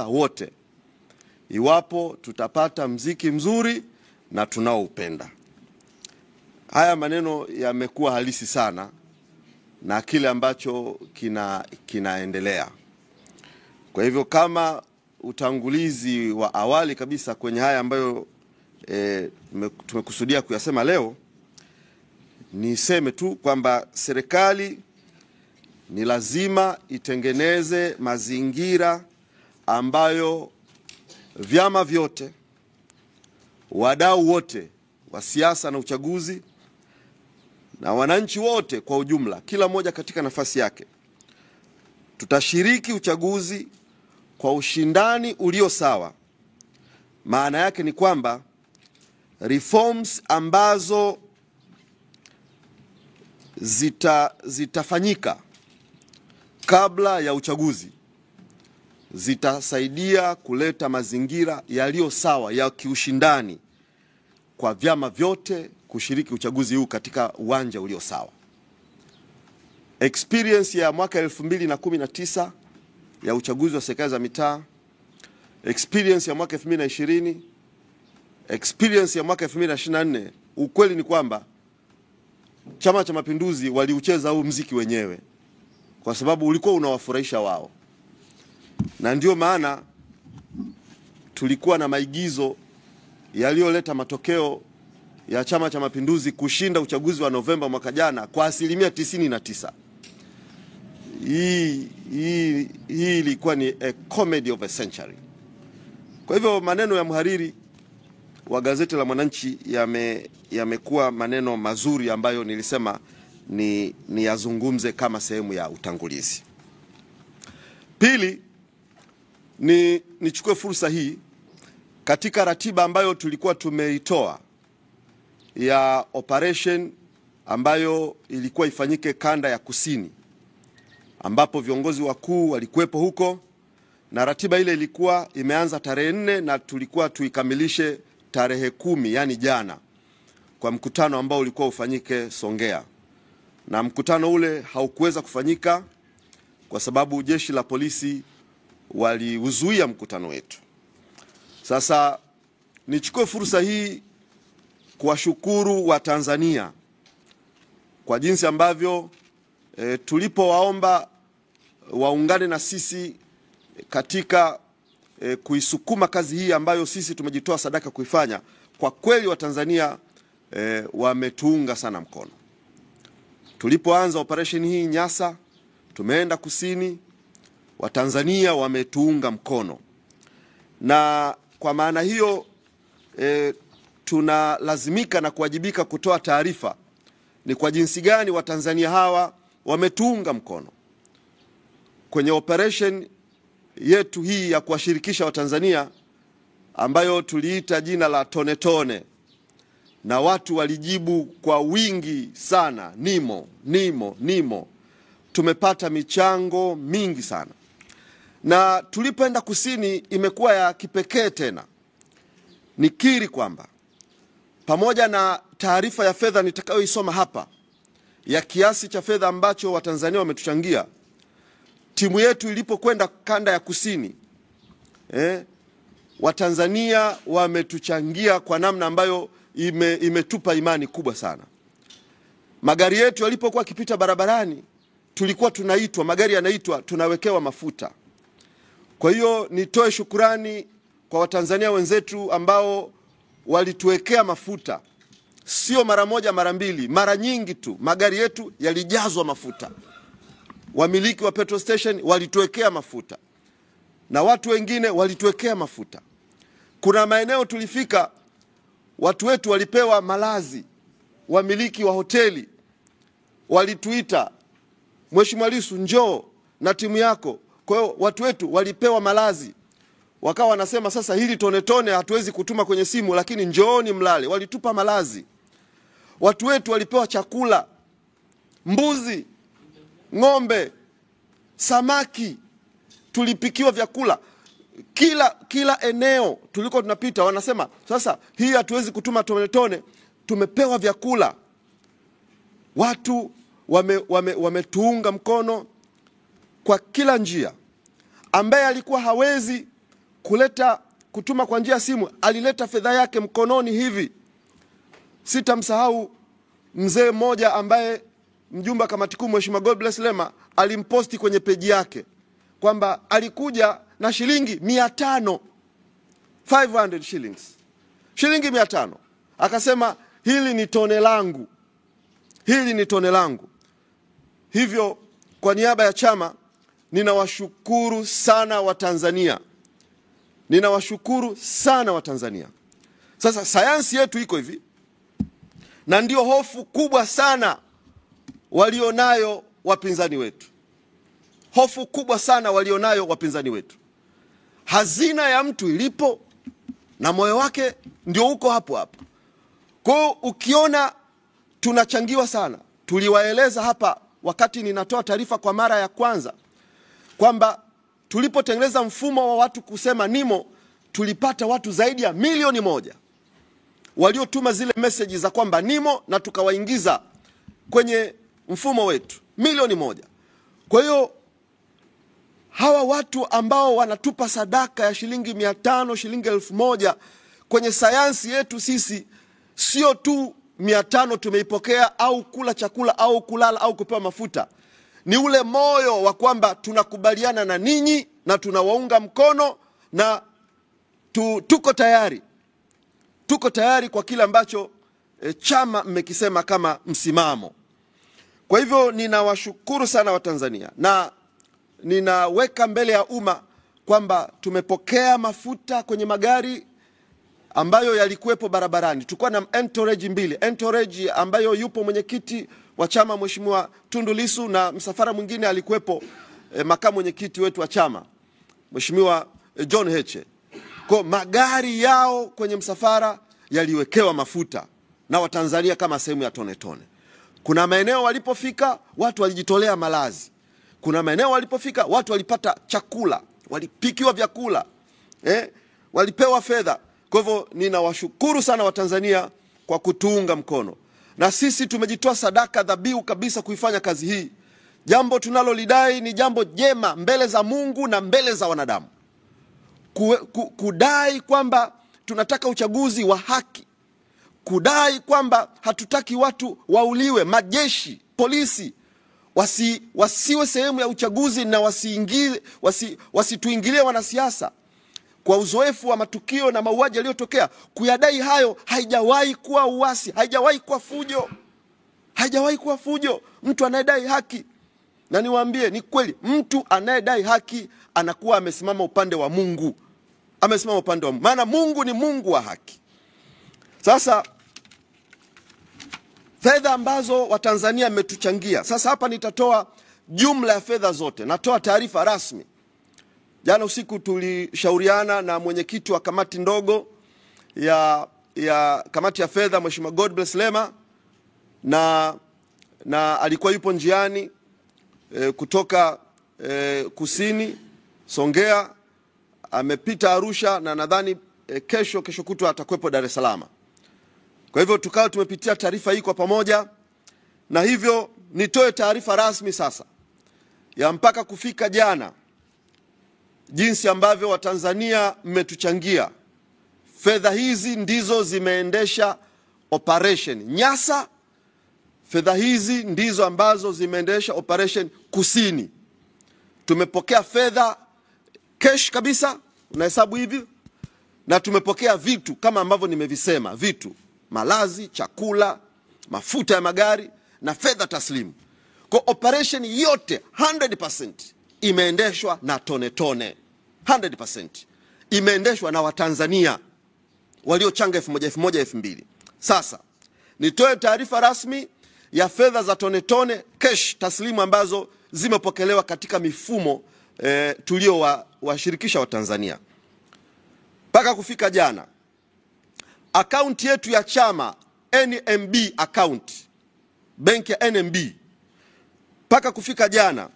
wote iwapo tutapata mziki mzuri na tunaoupenda. Haya maneno yamekuwa halisi sana na kile ambacho kinaendelea. Kwa hivyo kama utangulizi wa awali kabisa kwenye haya ambayo tumekusudia kuyasema leo, niseme tu kwamba serikali ni lazima itengeneze mazingira ambayo vyama vyote, wadau wote wa siasa na uchaguzi na wananchi wote kwa ujumla, kila mmoja katika nafasi yake, tutashiriki uchaguzi kwa ushindani ulio sawa. Maana yake ni kwamba reforms ambazo zitafanyika kabla ya uchaguzi zitasaidia kuleta mazingira yaliyo sawa ya kiushindani kwa vyama vyote kushiriki uchaguzi huu katika uwanja ulio sawa. Experience ya mwaka 2019 ya uchaguzi wa serikali za mitaa, experience ya mwaka 2020, experience ya mwaka 2024, ukweli ni kwamba Chama cha Mapinduzi waliucheza huu mziki wenyewe kwa sababu ulikuwa unawafurahisha wao. Na ndio maana tulikuwa na maigizo yaliyoleta matokeo ya Chama cha Mapinduzi kushinda uchaguzi wa Novemba mwaka jana kwa 99%. Hii ilikuwa ni a comedy of a century. Kwa hivyo maneno ya mhariri wa gazeti la Mwananchi yamekuwa maneno mazuri ambayo nilisema ni yazungumze kama sehemu ya utangulizi. Pili, nichukue fursa hii katika ratiba ambayo tulikuwa tumeitoa ya operation ambayo ilikuwa ifanyike kanda ya kusini, ambapo viongozi wakuu walikuwepo huko, na ratiba ile ilikuwa imeanza tarehe 4 na tulikuwa tuikamilishe tarehe 10, yani jana, kwa mkutano ambao ulikuwa ufanyike Songea. Na mkutano ule haukuweza kufanyika kwa sababu jeshi la polisi waliuzuia mkutano wetu. Sasa nichukue fursa hii kuwashukuru wa Tanzania kwa jinsi ambavyo tulipowaomba waungane na sisi katika kuisukuma kazi hii ambayo sisi tumejitoa sadaka kuifanya. Kwa kweli wa Tanzania wametuunga sana mkono. Tulipoanza operation hii Nyasa, tumeenda kusini, wa Tanzania wametuunga mkono. Na kwa maana hiyo tunalazimika na kuwajibika kutoa taarifa ni kwa jinsi gani wa Tanzania hawa wametuunga mkono kwenye operation yetu hii ya kuwashirikisha wa Tanzania ambayo tuliita jina la tone tone, na watu walijibu kwa wingi sana, nimo. Tumepata michango mingi sana. Na tulipoenda kusini imekuwa ya kipekee tena. Nikiri kwamba pamoja na taarifa ya fedha nitakayoisoma hapa ya kiasi cha fedha ambacho Watanzania wametuchangia, timu yetu ilipokwenda kanda ya kusini, Watanzania wametuchangia kwa namna ambayo imetupa imani kubwa sana. Magari yetu yalipokuwa kipita barabarani, tulikuwa tunaitwa, magari yanaitwa, tunawekewa mafuta. Kwa hiyo nitoe shukurani kwa Watanzania wenzetu ambao walituwekea mafuta. Sio mara moja, mara mbili, mara nyingi tu magari yetu yalijazwa mafuta. Wamiliki wa petrol station walituwekea mafuta, na watu wengine walituwekea mafuta. Kuna maeneo tulifika, watu wetu walipewa malazi. Wamiliki wa hoteli walituita, Mheshimiwa Lissu, njoo na timu yako. Kwa hiyo watu wetu walipewa malazi. Wakawa wanasema sasa hili tone tone hatuwezi kutuma kwenye simu, lakini njooni mlale. Walitupa malazi. Watu wetu walipewa chakula, mbuzi, ng'ombe, samaki, tulipikiwa vyakula. Kila eneo tuliko tunapita wanasema sasa hii hatuwezi kutuma tone tone, tumepewa vyakula. Watu wametuunga mkono kwa kila njia. Ambaye alikuwa hawezi kutuma kwa njia ya simu, alileta fedha yake mkononi hivi. Sitamsahau mzee mmoja ambaye mjumbe wa kamati kuu Mheshimiwa Godbless Lema alimposti kwenye peji yake kwamba alikuja na shilingi 500, 500 shillings. Shilingi 500. Akasema hili ni tone langu. Hili ni tone langu. Hivyo kwa niaba ya chama ninawashukuru sana Watanzania. Ninawashukuru sana Watanzania. Sasa sayansi yetu iko hivi, na ndio hofu kubwa sana walionayo wapinzani wetu. Hofu kubwa sana walionayo wapinzani wetu. Hazina ya mtu ilipo na moyo wake ndio uko hapo hapo. Kwa ukiona tunachangiwa sana, tuliwaeleza hapa wakati ninatoa taarifa kwa mara ya kwanza kwamba tulipotengeneza mfumo wa watu kusema NIMO, tulipata watu zaidi ya 1,000,000 waliotuma zile message za kwamba NIMO, na tukawaingiza kwenye mfumo wetu 1,000,000. Kwa hiyo hawa watu ambao wanatupa sadaka ya shilingi 500, shilingi 1,000 kwenye sayansi yetu sisi, sio tu 500 tumeipokea au kula chakula au kulala au kupewa mafuta. Ni ule moyo wa kwamba tunakubaliana na ninyi na tunawaunga mkono na tuko tayari. Tuko tayari kwa kile ambacho chama mmekisema kama msimamo. Kwa hivyo ninawashukuru sana Watanzania, na ninaweka mbele ya umma kwamba tumepokea mafuta kwenye magari ambayo yalikuwepo barabarani. Tulikuwa na entourage 2. Entourage ambayo yupo mwenyekiti wa chama Mheshimiwa Tundu Lissu, na msafara mwingine alikuwepo makamu mwenyekiti wetu wa chama Mheshimiwa John Heche. Kwa magari yao kwenye msafara yaliwekewa mafuta na Watanzania kama sehemu ya tone tone. Kuna maeneo walipofika watu walijitolea malazi. Kuna maeneo walipofika watu walipata chakula, walipikiwa vyakula, walipewa fedha. Kwa hivyo ninawashukuru sana Watanzania kwa kutuunga mkono. Na sisi tumejitoa sadaka dhabihu kabisa kuifanya kazi hii. Jambo tunalolidai ni jambo jema mbele za Mungu na mbele za wanadamu. Kudai kwamba tunataka uchaguzi wa haki. Kudai kwamba hatutaki watu wauliwe, majeshi, polisi wasiwe sehemu ya uchaguzi na wasituingilie wanasiasa. Kwa uzoefu wa matukio na mauaji yaliyotokea, kuyadai hayo haijawahi kuwa uasi, haijawahi kuwa fujo. Haijawahi kuwa fujo. Mtu anayedai haki, na niwaambie ni kweli, mtu anayedai haki anakuwa amesimama upande wa Mungu. Amesimama upande wa Mungu. Maana Mungu ni Mungu wa haki. Sasa fedha ambazo Watanzania mmetuchangia. Sasa hapa nitatoa jumla ya fedha zote. Natoa taarifa rasmi. Jana usiku tulishauriana na mwenyekiti wa kamati ndogo ya kamati ya fedha Mheshimiwa Godbless Lema, na alikuwa yupo njiani kutoka kusini Songea, amepita Arusha, na nadhani kesho kutwa atakuwepo Dar es Salaam. Kwa hivyo tukao tumepitia taarifa hii kwa pamoja, na hivyo nitoe taarifa rasmi sasa ya mpaka kufika jana jinsi ambavyo Watanzania mmetuchangia. Fedha hizi ndizo zimeendesha operation Nyasa. Fedha hizi ndizo ambazo zimeendesha operation Kusini. Tumepokea fedha cash kabisa, unahesabu hivi, na tumepokea vitu kama ambavyo nimevisema, vitu, malazi, chakula, mafuta ya magari na fedha taslimu. Kwa operation yote 100% imeendeshwa na tone tone. 100% imeendeshwa na Watanzania waliochanga 1,000. Sasa nitoe taarifa rasmi ya fedha za tone tone cash taslimu ambazo zimepokelewa katika mifumo tulio-washirikisha Watanzania. Mpaka kufika jana, akaunti yetu ya chama NMB account, benki ya NMB, mpaka kufika jana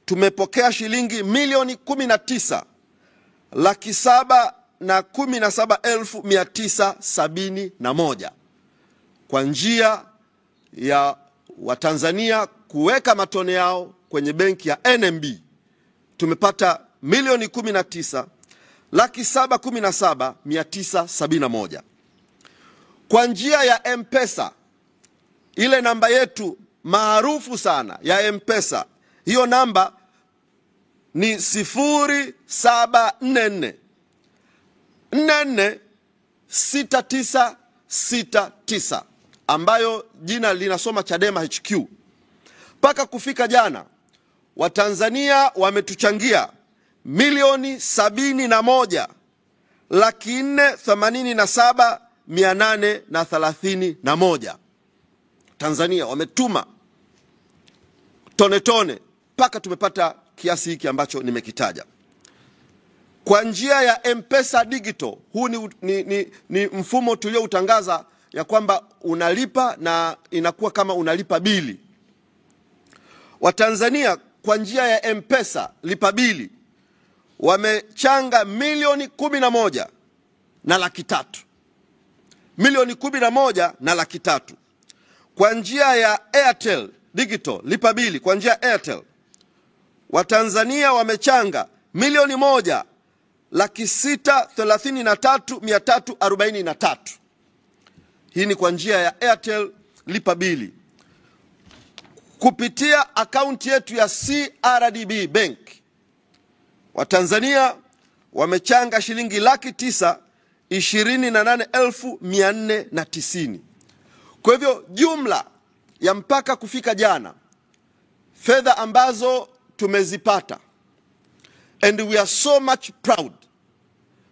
tumepokea shilingi 1,717,971 kwa njia ya Watanzania kuweka matone yao kwenye benki ya NMB. Tumepata 1,19,000 1,717,971. Kwa njia ya M-Pesa, ile namba yetu maarufu sana ya M-Pesa, hiyo namba ni 0744 44 6969, ambayo jina linasoma Chadema HQ. Mpaka kufika jana, Watanzania wametuchangia milioni 71,487,831. Tanzania wametuma tone tone mpaka tumepata kiasi hiki ambacho nimekitaja. Kwa njia ya M-Pesa Digital, huu ni mfumo tulioutangaza ya kwamba unalipa na inakuwa kama unalipa bili. Watanzania kwa njia ya M-Pesa lipa bili wamechanga milioni 11,300,000. Milioni 11,300,000. Kwa njia ya Airtel Digital lipa bili kwa njia ya Airtel, Watanzania wamechanga milioni 1,633,343. Hii ni kwa njia ya Airtel lipa bili. Kupitia akaunti yetu ya CRDB Bank, Watanzania wamechanga shilingi 928,490. Kwa hivyo jumla ya mpaka kufika jana, fedha ambazo tumezipata, and we are so much proud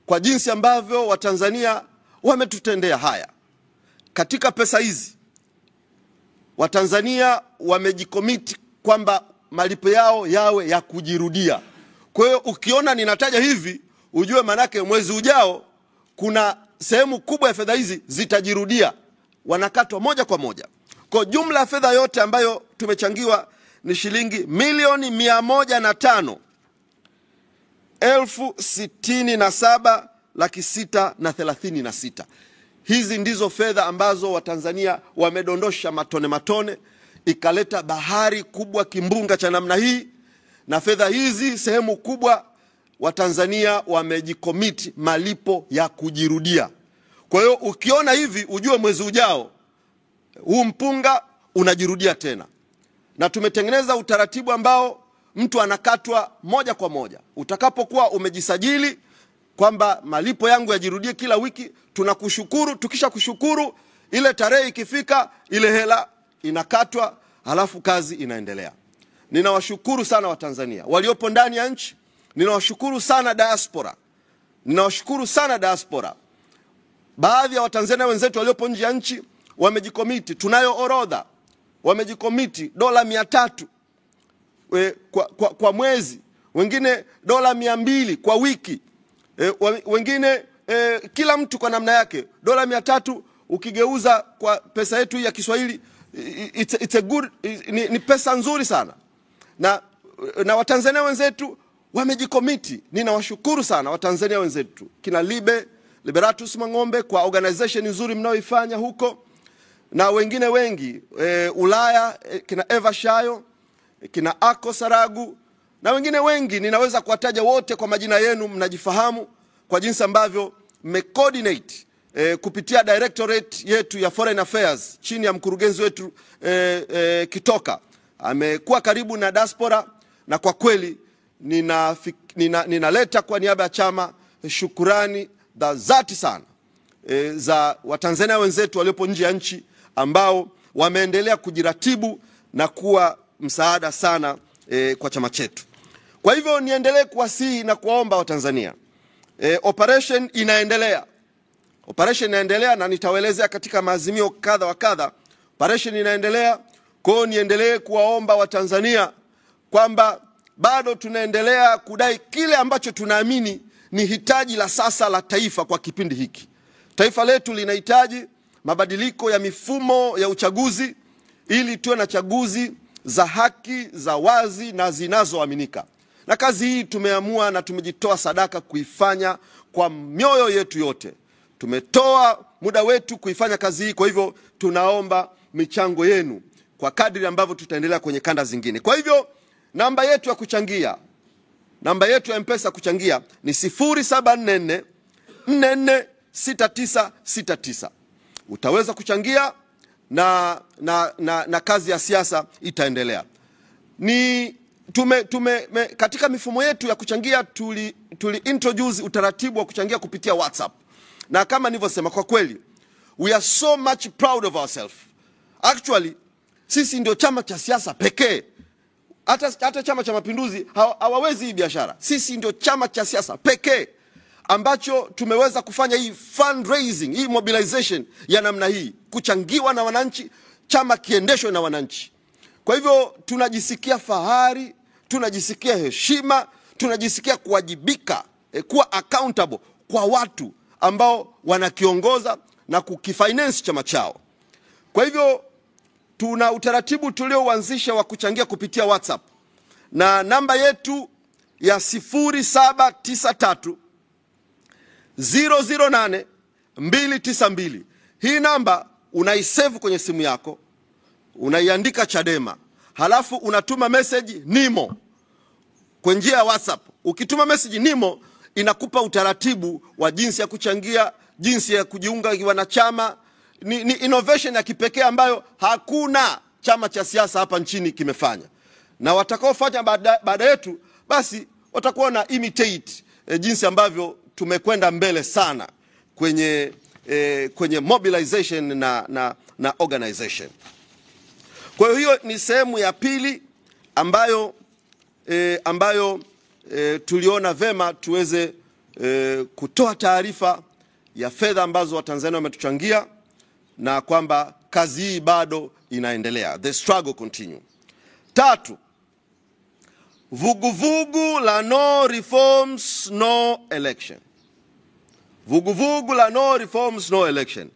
kwa jinsi ambavyo Watanzania wametutendea haya. Katika pesa hizi, Watanzania wamejikomiti kwamba malipo yao yawe ya kujirudia. Kwa hiyo ukiona ninataja hivi, ujue manake mwezi ujao kuna sehemu kubwa ya fedha hizi zitajirudia, wanakatwa moja kwa moja. Kwa jumla ya fedha yote ambayo tumechangiwa ni shilingi milioni 105,067,636. Hizi ndizo fedha ambazo Watanzania wamedondosha matone matone, ikaleta bahari kubwa, kimbunga cha namna hii. Na fedha hizi sehemu kubwa Watanzania wamejikomiti malipo ya kujirudia. Kwa hiyo ukiona hivi, ujue mwezi ujao huu mpunga unajirudia tena. Na tumetengeneza utaratibu ambao mtu anakatwa moja kwa moja. Utakapokuwa umejisajili kwamba malipo yangu yajirudie kila wiki, tunakushukuru. Tukisha kushukuru, ile tarehe ikifika, ile hela inakatwa, halafu kazi inaendelea. Ninawashukuru sana Watanzania waliopo ndani ya nchi. Ninawashukuru sana diaspora. Ninawashukuru sana diaspora. Baadhi ya Watanzania wenzetu waliopo nje ya nchi wamejikomiti. Tunayo orodha. Wamejikomiti dola 300 kwa mwezi, wengine dola 200 kwa wiki, wengine kila mtu kwa namna yake. Dola 300 ukigeuza kwa pesa yetu ya Kiswahili, it's a good, ni pesa nzuri sana. Na Watanzania wenzetu wamejikomiti. Ninawashukuru sana Watanzania wenzetu, kina Liberatus Mang'ombe kwa organization nzuri mnaoifanya huko, na wengine wengi Ulaya, kina Eva Shayo, kina Ako Saragu, na wengine wengi ninaweza kuwataja wote kwa majina yenu, mnajifahamu kwa jinsi ambavyo coordinate kupitia directorate yetu ya Foreign Affairs chini ya mkurugenzi wetu Kitoka. Amekuwa karibu na diaspora, na kwa kweli ninaleta kwa niaba ya chama shukurani za dhati sana za Watanzania wenzetu waliopo nje ya nchi ambao wameendelea kujiratibu na kuwa msaada sana kwa chama chetu. Kwa hivyo niendelee kuwasihi na kuwaomba Watanzania, operation inaendelea. Operation inaendelea na nitawaelezea katika maazimio kadha wa kadha. Operation inaendelea. Kwa hiyo niendelee kuwaomba Watanzania kwamba bado tunaendelea kudai kile ambacho tunaamini ni hitaji la sasa la taifa kwa kipindi hiki. Taifa letu linahitaji mabadiliko ya mifumo ya uchaguzi ili tuwe na chaguzi za haki, za wazi na zinazoaminika. Na kazi hii tumeamua na tumejitoa sadaka kuifanya kwa mioyo yetu yote. Tumetoa muda wetu kuifanya kazi hii, kwa hivyo tunaomba michango yenu kwa kadri ambavyo tutaendelea kwenye kanda zingine. Kwa hivyo namba yetu ya kuchangia namba yetu ya M-Pesa kuchangia ni 0744 446969. Utaweza kuchangia na kazi ya siasa itaendelea. Katika mifumo yetu ya kuchangia tuli introduce utaratibu wa kuchangia kupitia WhatsApp. Na kama nilivyosema, kwa kweli we are so much proud of ourselves. Actually sisi ndio chama cha siasa pekee, hata Chama cha Mapinduzi hawawezi hii biashara. Sisi ndio chama cha siasa pekee ambacho tumeweza kufanya hii fundraising, hii mobilization ya namna hii, kuchangiwa na wananchi, chama kiendeshwe na wananchi. Kwa hivyo tunajisikia fahari, tunajisikia heshima, tunajisikia kuwajibika, kuwa accountable kwa watu ambao wanakiongoza na kukifinance chama chao. Kwa hivyo tuna utaratibu tulioanzisha wa kuchangia kupitia WhatsApp, na namba yetu ya 0793 008 292. Hii namba unaisave kwenye simu yako, unaiandika Chadema, halafu unatuma message NIMO kwa njia ya WhatsApp. Ukituma message NIMO inakupa utaratibu wa jinsi ya kuchangia, jinsi ya kujiunga wanachama. Ni innovation ya kipekee ambayo hakuna chama cha siasa hapa nchini kimefanya. Na watakaofanya baada yetu basi watakuwa na imitate jinsi ambavyo tumekwenda mbele sana kwenye mobilization na organization. Kwa hiyo ni sehemu ya pili ambayo tuliona vema tuweze kutoa taarifa ya fedha ambazo Watanzania wametuchangia, na kwamba kazi hii bado inaendelea. The struggle continue. 3, vuguvugu la no reforms no election. Vuguvugu la no reforms no election.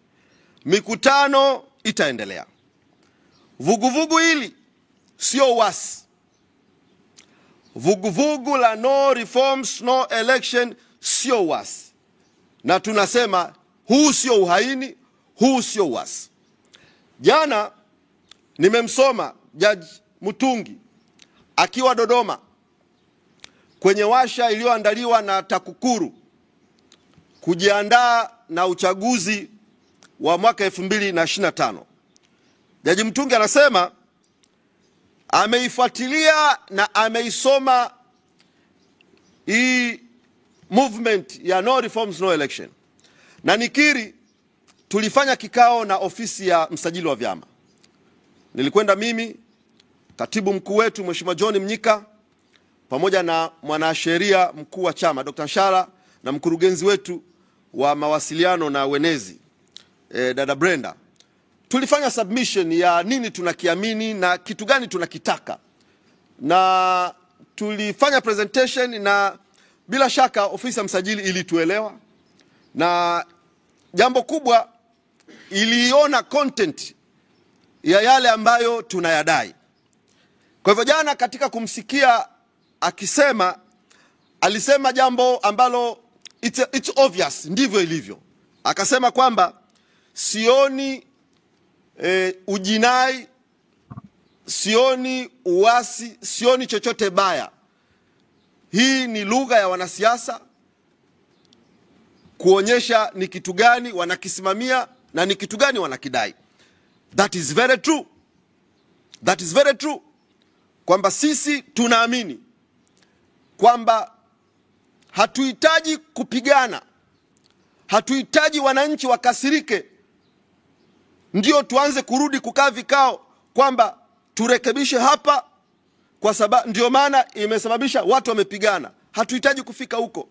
Mikutano itaendelea. Vuguvugu hili sio uasi. Vuguvugu la no reforms no election sio uasi. Na tunasema huu sio uhaini, huu sio uasi. Jana nimemsoma Jaji Mutungi akiwa Dodoma kwenye washa iliyoandaliwa na TAKUKURU kujiandaa na uchaguzi wa mwaka 2025. Jaji Mutungi anasema ameifuatilia na ameisoma hii movement ya no reforms no election. Na nikiri tulifanya kikao na ofisi ya msajili wa vyama. Nilikwenda mimi, katibu mkuu wetu Mheshimiwa John Mnyika, pamoja na mwanasheria mkuu wa chama Dr. Shara, na mkurugenzi wetu wa mawasiliano na wenezi dada Brenda. Tulifanya submission ya nini tunakiamini na kitu gani tunakitaka, na tulifanya presentation, na bila shaka ofisi ya msajili ilituelewa, na jambo kubwa iliona content ya yale ambayo tunayadai. Kwa hivyo jana katika kumsikia akisema, alisema jambo ambalo it's obvious, ndivyo ilivyo. Akasema kwamba sioni ujinai, sioni uasi, sioni chochote baya. Hii ni lugha ya wanasiasa kuonyesha ni kitu gani wanakisimamia na ni kitu gani wanakidai. That is very true. That is very true. Kwamba sisi tunaamini kwamba hatuhitaji kupigana, hatuhitaji wananchi wakasirike ndio tuanze kurudi kukaa vikao kwamba turekebishe hapa, kwa sababu ndio maana imesababisha watu wamepigana. Hatuhitaji kufika huko.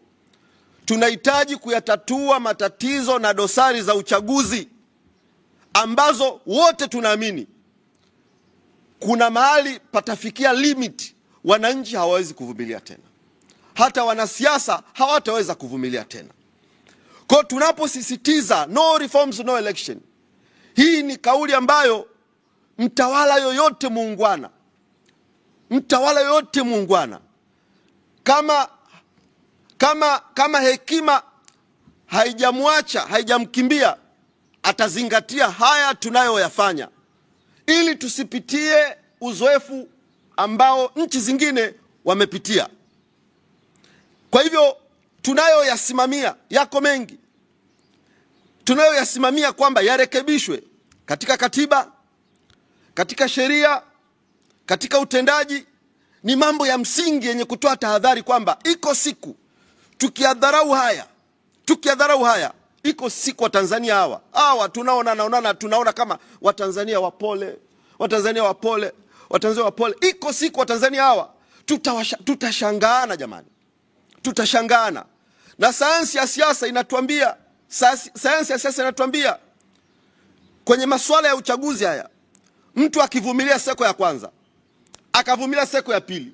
Tunahitaji kuyatatua matatizo na dosari za uchaguzi ambazo wote tunaamini kuna mahali patafikia limit, wananchi hawawezi kuvumilia tena, hata wanasiasa hawataweza kuvumilia tena. Kwa tunaposisitiza no reforms no election, hii ni kauli ambayo mtawala yoyote muungwana kama hekima haijamwacha, haijamkimbia, atazingatia haya tunayoyafanya, ili tusipitie uzoefu ambao nchi zingine wamepitia. Kwa hivyo tunayoyasimamia yako mengi, tunayoyasimamia kwamba yarekebishwe katika katiba, katika sheria, katika utendaji, ni mambo ya msingi yenye kutoa tahadhari kwamba iko siku tukiadharau haya, iko siku Watanzania hawa tunaona kama Watanzania wapole, iko siku Watanzania hawa tutashangaana jamani, tutashangaana. Na sayansi ya siasa inatuambia kwenye masuala ya uchaguzi haya, mtu akivumilia seko ya kwanza, akavumilia seko ya pili,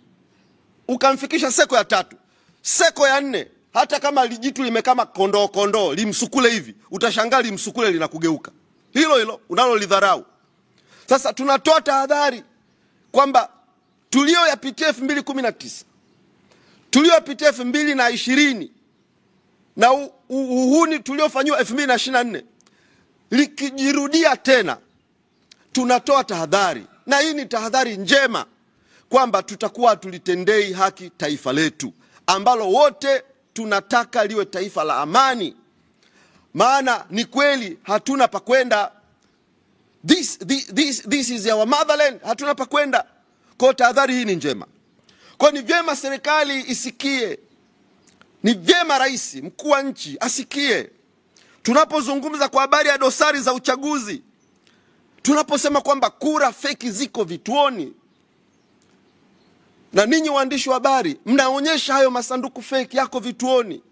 ukamfikisha seko ya tatu, seko ya nne, hata kama lijitu limekama kondoo limsukule hivi, utashangaa limsukule linakugeuka. Hilo unalolidharau. Sasa tunatoa tahadhari kwamba tulioyapitia 2019, tulioyapitia 2020 na uhuni tuliofanywa 2024 likijirudia tena, tunatoa tahadhari, na hii ni tahadhari njema, kwamba tutakuwa tulitendei haki taifa letu ambalo wote tunataka liwe taifa la amani. Maana ni kweli hatuna pa kwenda. This is our motherland, hatuna pa kwenda. Kwa tahadhari hii ni njema. Kwa ni vyema serikali isikie, ni vyema rais mkuu wa nchi asikie tunapozungumza kwa habari ya dosari za uchaguzi, tunaposema kwamba kura feki ziko vituoni, na ninyi waandishi wa habari mnaonyesha hayo masanduku feki yako vituoni.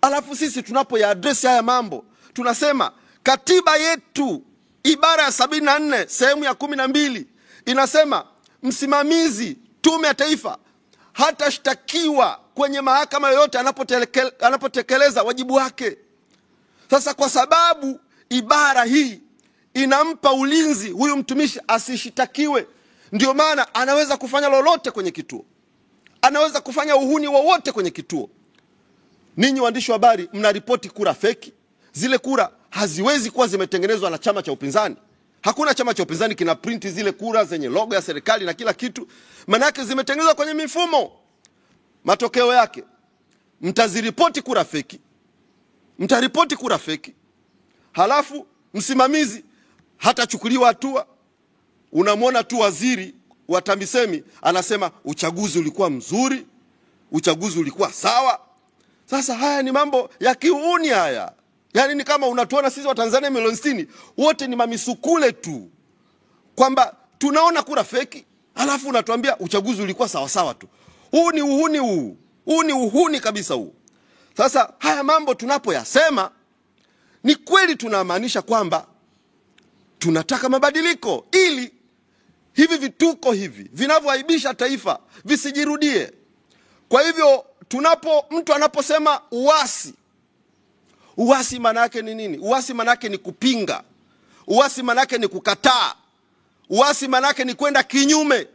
Alafu sisi tunapoyaadresi haya mambo, tunasema katiba yetu ibara ya 74 sehemu ya 12 inasema msimamizi tume ya taifa hatashtakiwa kwenye mahakama yoyote anapotekeleza wajibu wake. Sasa kwa sababu ibara hii inampa ulinzi huyu mtumishi asishitakiwe, ndio maana anaweza kufanya lolote kwenye kituo, anaweza kufanya uhuni wowote kwenye kituo. Ninyi waandishi wa habari mnaripoti kura feki. Zile kura haziwezi kuwa zimetengenezwa na chama cha upinzani. Hakuna chama cha upinzani kina printi zile kura zenye logo ya serikali na kila kitu. Maana yake zimetengenezwa kwenye mifumo. Matokeo yake mtaziripoti kura feki, mtaripoti kura feki, halafu msimamizi hatachukuliwa hatua. Unamwona tu waziri wa TAMISEMI anasema uchaguzi ulikuwa mzuri, uchaguzi ulikuwa sawa. Sasa haya ni mambo ya kiuni haya. Yaani ni kama unatuona sisi wa Tanzania milioni 60 wote ni mamisukule tu, kwamba tunaona kura feki, halafu unatuambia uchaguzi ulikuwa sawa sawa tu. Huu ni uhuni huu ni uhuni kabisa huu. Sasa haya mambo tunapoyasema, ni kweli tunamaanisha kwamba tunataka mabadiliko ili hivi vituko hivi vinavyoaibisha taifa visijirudie. Kwa hivyo mtu anaposema uasi maana yake ni nini? Uasi maana yake ni kupinga. Uasi maana yake ni kukataa. Uasi maana yake ni kwenda kinyume.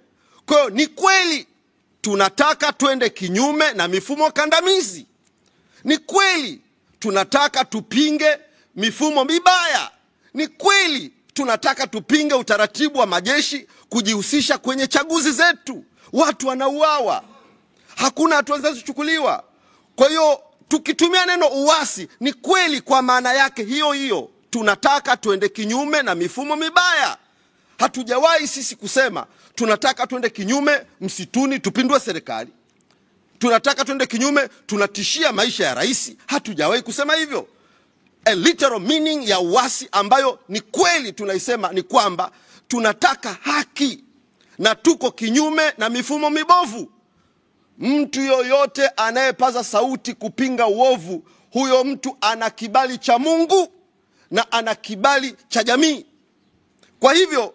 Kwa hiyo ni kweli tunataka twende kinyume na mifumo kandamizi. Ni kweli tunataka tupinge mifumo mibaya. Ni kweli tunataka tupinge utaratibu wa majeshi kujihusisha kwenye chaguzi zetu. Watu wanauawa, hakuna hatua zinazochukuliwa. Kwa hiyo tukitumia neno uasi, ni kweli kwa maana yake hiyo tunataka tuende kinyume na mifumo mibaya. Hatujawahi sisi kusema tunataka tuende kinyume msituni tupindue serikali, tunataka tuende kinyume tunatishia maisha ya rais. Hatujawahi kusema hivyo. A literal meaning ya uasi ambayo ni kweli tunaisema ni kwamba tunataka haki na tuko kinyume na mifumo mibovu. Mtu yoyote anayepaza sauti kupinga uovu, huyo mtu ana kibali cha Mungu na ana kibali cha jamii. Kwa hivyo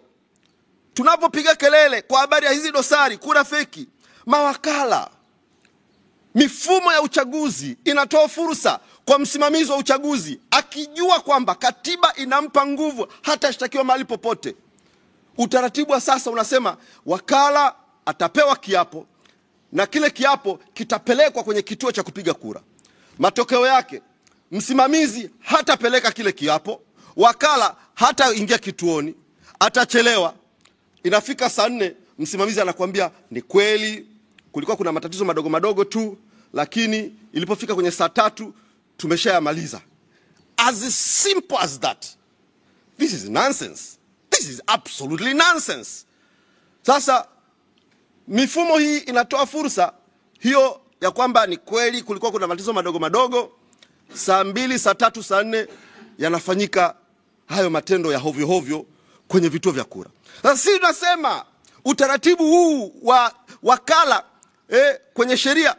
tunapopiga kelele kwa habari ya hizi dosari, kura feki, mawakala, mifumo ya uchaguzi inatoa fursa kwa msimamizi wa uchaguzi, akijua kwamba katiba inampa nguvu hata shtakiwa mahali popote. Utaratibu wa sasa unasema wakala atapewa kiapo na kile kiapo kitapelekwa kwenye kituo cha kupiga kura. Matokeo yake msimamizi hatapeleka kile kiapo, wakala hata ingia kituoni, atachelewa. Inafika saa 4 msimamizi anakuambia ni kweli kulikuwa kuna matatizo madogo tu, lakini ilipofika kwenye saa 3 tumeshayamaliza. As simple as that. This is nonsense. This is absolutely nonsense. Sasa mifumo hii inatoa fursa hiyo ya kwamba ni kweli kulikuwa kuna matatizo madogo madogo, saa 2, saa 3, saa 4 yanafanyika hayo matendo ya hovyo hovyo kwenye vituo vya kura. Sasa sisi tunasema utaratibu huu wa wakala kwenye sheria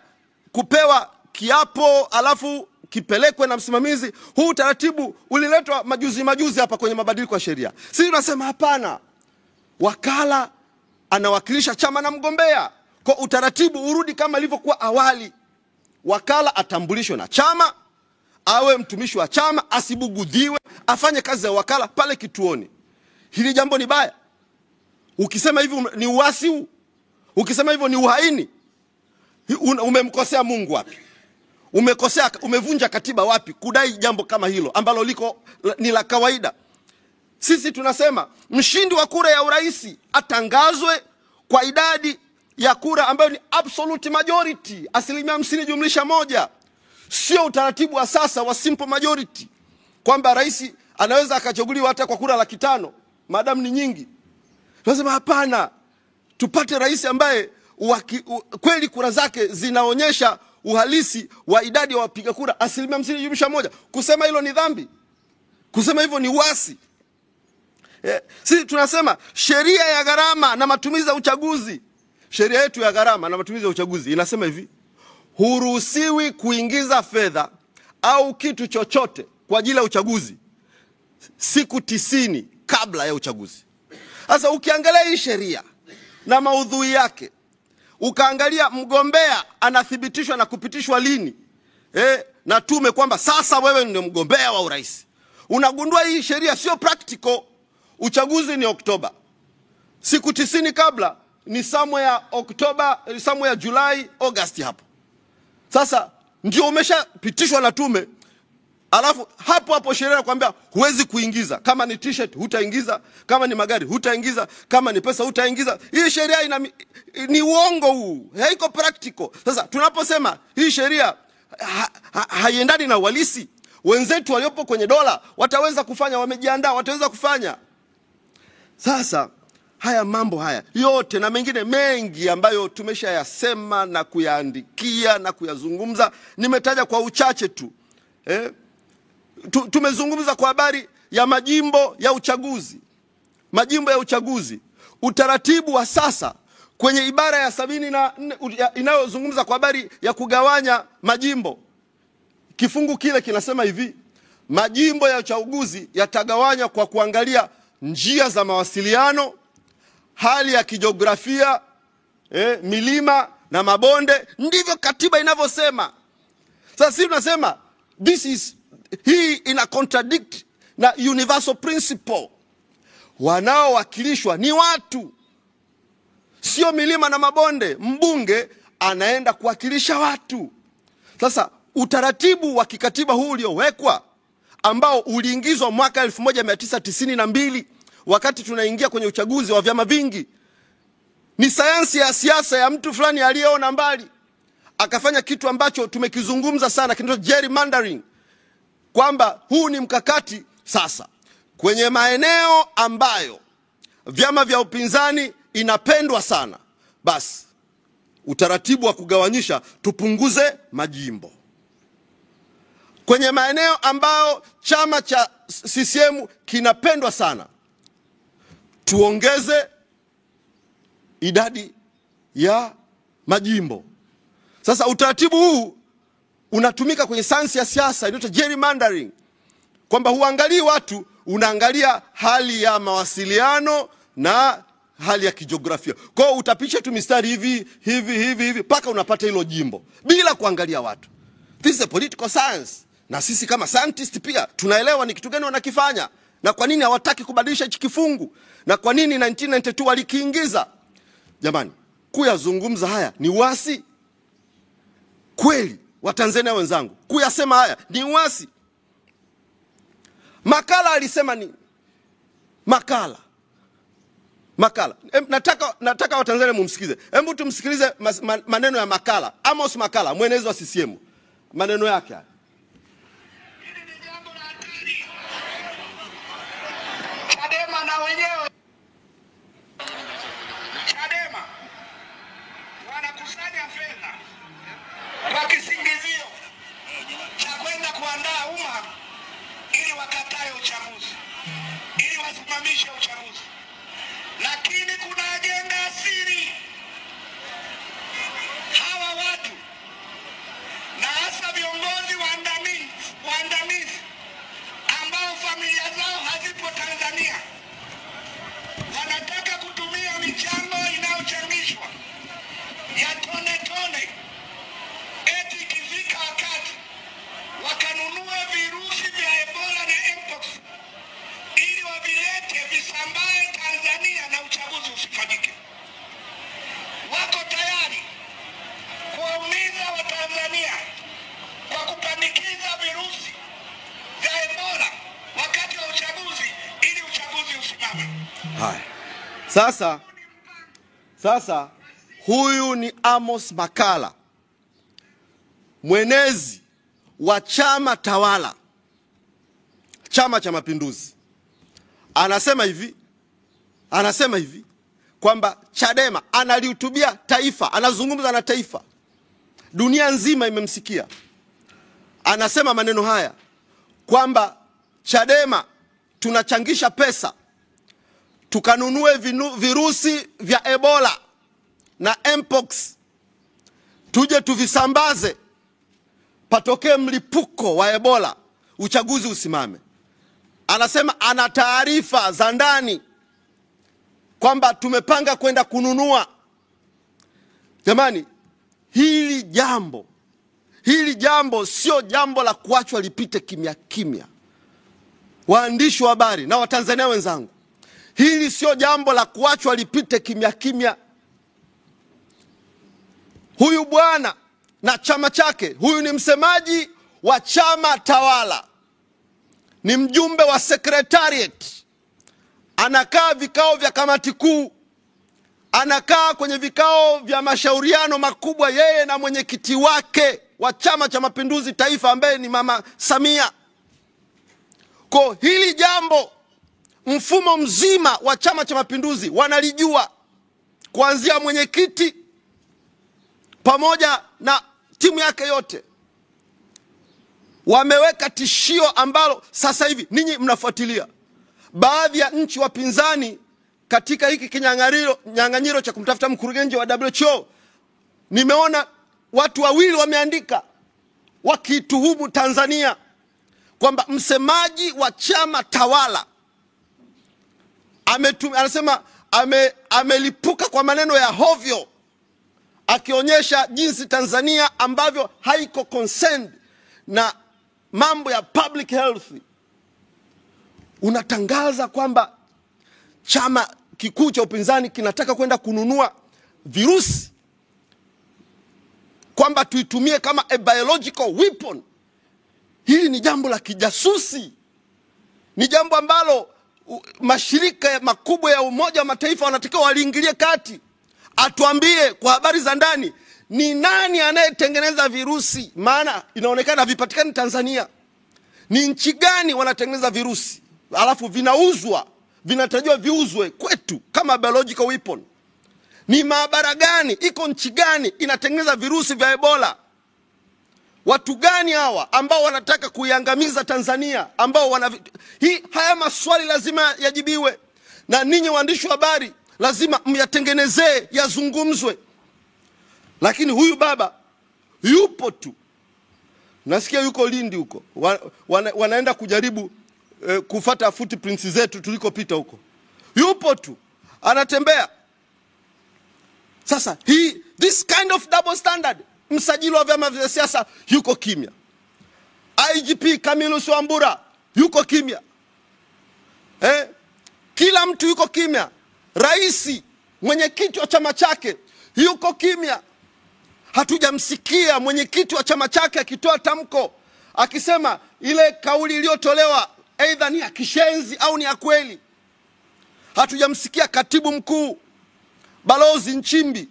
kupewa kiapo alafu kipelekwe na msimamizi, huu utaratibu uliletwa majuzi hapa kwenye mabadiliko ya sheria. Sisi tunasema hapana. Wakala anawakilisha chama na mgombea. Kwa utaratibu urudi kama ilivyokuwa awali. Wakala atambulishwe na chama, awe mtumishi wa chama, asibugudhiwe, afanye kazi ya wakala pale kituoni. Hili jambo ni baya. Ukisema hivyo ni uasi huu. Ukisema hivyo ni uhaini. Umemkosea Mungu wapi? Umevunja katiba wapi kudai jambo kama hilo ambalo ni la kawaida? Sisi tunasema mshindi wa kura ya urais atangazwe kwa idadi ya kura ambayo ni absolute majority, 50%+1. Sio utaratibu wa sasa wa simple majority kwamba rais anaweza akachaguliwa hata kwa kura 500 madam ni nyingi. Tunasema hapana, tupate rais ambaye kweli kura zake zinaonyesha uhalisi wa idadi ya wapiga kura 50%+1. Kusema hilo ni dhambi. Kusema hivyo ni uasi. Sisi tunasema sheria ya gharama na matumizi ya uchaguzi. Sheria yetu ya gharama na matumizi ya uchaguzi inasema hivi: huruhusiwi kuingiza fedha au kitu chochote kwa ajili ya uchaguzi siku 90 kabla ya uchaguzi. Sasa ukiangalia hii sheria na maudhui yake, ukaangalia mgombea anathibitishwa na kupitishwa lini na tume kwamba sasa wewe ndio mgombea wa urais, unagundua hii sheria sio practical. Uchaguzi ni Oktoba. Siku 90 kabla ni somewhere Oktoba, somewhere Julai, August hapo. Sasa ndio umeshapitishwa na tume. Alafu hapo sheria inakwambia huwezi kuingiza. Kama ni t-shirt hutaingiza, kama ni magari hutaingiza, kama ni pesa hutaingiza. Hii sheria ni uongo huu. Haiko practical. Sasa tunaposema hii sheria haiendani na uhalisi, wenzetu waliopo kwenye dola wataweza kufanya, wamejiandaa, wataweza kufanya. Sasa haya mambo haya yote na mengine mengi ambayo tumeshayasema na kuyaandikia na kuyazungumza, nimetaja kwa uchache tu. Tumezungumza kwa habari ya majimbo ya uchaguzi. Majimbo ya uchaguzi, utaratibu wa sasa kwenye ibara ya 74 inayozungumza kwa habari ya kugawanya majimbo. Kifungu kile kinasema hivi: majimbo ya uchaguzi yatagawanywa kwa kuangalia njia za mawasiliano, hali ya kijiografia, milima na mabonde. Ndivyo katiba inavyosema. Sasa sisi tunasema hii ina contradict na universal principle. Wanaowakilishwa ni watu, sio milima na mabonde. Mbunge anaenda kuwakilisha watu. Sasa utaratibu wa kikatiba huu uliowekwa, ambao uliingizwa mwaka 1992 wakati tunaingia kwenye uchaguzi wa vyama vingi, ni sayansi ya siasa ya mtu fulani aliyeona mbali, akafanya kitu ambacho tumekizungumza sana, kinaitwa gerrymandering, kwamba huu ni mkakati sasa kwenye maeneo ambayo vyama vya upinzani inapendwa sana, basi utaratibu wa kugawanyisha tupunguze majimbo. Kwenye maeneo ambayo chama cha CCM kinapendwa sana, tuongeze idadi ya majimbo. Sasa utaratibu huu unatumika kwenye sayansi ya siasa, inaitwa gerrymandering, kwamba huangalii watu, unaangalia hali ya mawasiliano na hali ya kijiografia. Kwa hiyo utapisha tu mistari hivi paka unapata hilo jimbo bila kuangalia watu. This is a political science. Na sisi kama scientist pia tunaelewa ni kitu gani wanakifanya na kwa nini hawataki kubadilisha hichi kifungu na kwa nini 1992 walikiingiza. Jamani, kuyazungumza haya ni uasi kweli? Watanzania wenzangu, kuyasema haya ni uasi. Makala alisema nini? Makala Makalla. Nataka Watanzania mumsikize. Hebu tumsikilize maneno ya Makalla. Amos Makalla, mwenezi wa CCM. Maneno yake haya. Hili ni jambo la hatari. Chadema na wenyewe. Chadema wanakusanya fedha kwa kisingizio cha kwenda kuandaa umma ili wakatae uchaguzi, ili wasimamishe uchaguzi. Lakini kuna ajenda asiri. Hawa watu na hasa viongozi waandamizi ambao familia zao hazipo Tanzania wanataka kutumia michango inayochangishwa ya tone tone, eti ikifika wakati wakanunue virusi vya Ebola na Mpox ili wavilete visambae Tanzania na uchaguzi usifanyike. Wako tayari kuwaumiza Watanzania kwa kupandikiza virusi vya Ebola wakati wa uchaguzi ili uchaguzi usimame. Haya. Sasa huyu ni Amos Makalla, mwenezi wa chama tawala, Chama cha Mapinduzi. Anasema hivi kwamba Chadema, analihutubia taifa, anazungumza na taifa, dunia nzima imemsikia. Anasema maneno haya kwamba Chadema tunachangisha pesa tukanunue virusi vya Ebola na Mpox, tuje tuvisambaze, patokee mlipuko wa Ebola, uchaguzi usimame. Anasema ana taarifa za ndani kwamba tumepanga kwenda kununua. Jamani, hili jambo sio jambo la kuachwa lipite kimya kimya. Waandishi wa habari na Watanzania wenzangu, hili sio jambo la kuachwa lipite kimya kimya. Huyu bwana na chama chake, huyu ni msemaji wa chama tawala, ni mjumbe wa secretariat, anakaa vikao vya kamati kuu, anakaa kwenye vikao vya mashauriano makubwa, yeye na mwenyekiti wake wa Chama cha Mapinduzi taifa ambaye ni Mama Samia. Kwa hili jambo mfumo mzima wa Chama cha Mapinduzi wanalijua, kuanzia mwenyekiti pamoja na timu yake yote. Wameweka tishio ambalo sasa hivi ninyi mnafuatilia. Baadhi ya nchi wapinzani katika hiki kinyang'anyiro cha kumtafuta mkurugenzi wa WHO, nimeona watu wawili wameandika wakituhumu Tanzania kwamba msemaji wa chama tawala anasema amelipuka kwa maneno ya hovyo, akionyesha jinsi Tanzania ambavyo haiko concerned na mambo ya public health. Unatangaza kwamba chama kikuu cha upinzani kinataka kwenda kununua virusi, kwamba tuitumie kama a biological weapon. Hili ni jambo la kijasusi, ni jambo ambalo mashirika makubwa ya Umoja wa Mataifa wanatakiwa waliingilie kati. Atuambie kwa habari za ndani, ni nani anayetengeneza virusi? Maana inaonekana havipatikani Tanzania. Ni nchi gani wanatengeneza virusi alafu vinauzwa, vinatarajiwa viuzwe kwetu kama biological weapon? Ni maabara gani, iko nchi gani inatengeneza virusi vya Ebola? Watu gani hawa ambao wanataka kuiangamiza Tanzania, ambao haya maswali lazima yajibiwe, na ninyi waandishi wa habari lazima myatengenezee, yazungumzwe. Lakini huyu baba yupo tu, nasikia yuko Lindi huko, wanaenda kujaribu kufata footprints zetu tulikopita huko. Yupo tu, anatembea. Sasa this kind of double standard, msajili wa vyama vya siasa yuko kimya, IGP Camillus Wambura yuko kimya, kila mtu yuko kimya, rais, mwenyekiti wa chama chake yuko kimya. Hatujamsikia mwenyekiti wa chama chake akitoa tamko akisema ile kauli iliyotolewa aidha ni ya kishenzi au ni ya kweli. Hatujamsikia katibu mkuu Balozi Nchimbi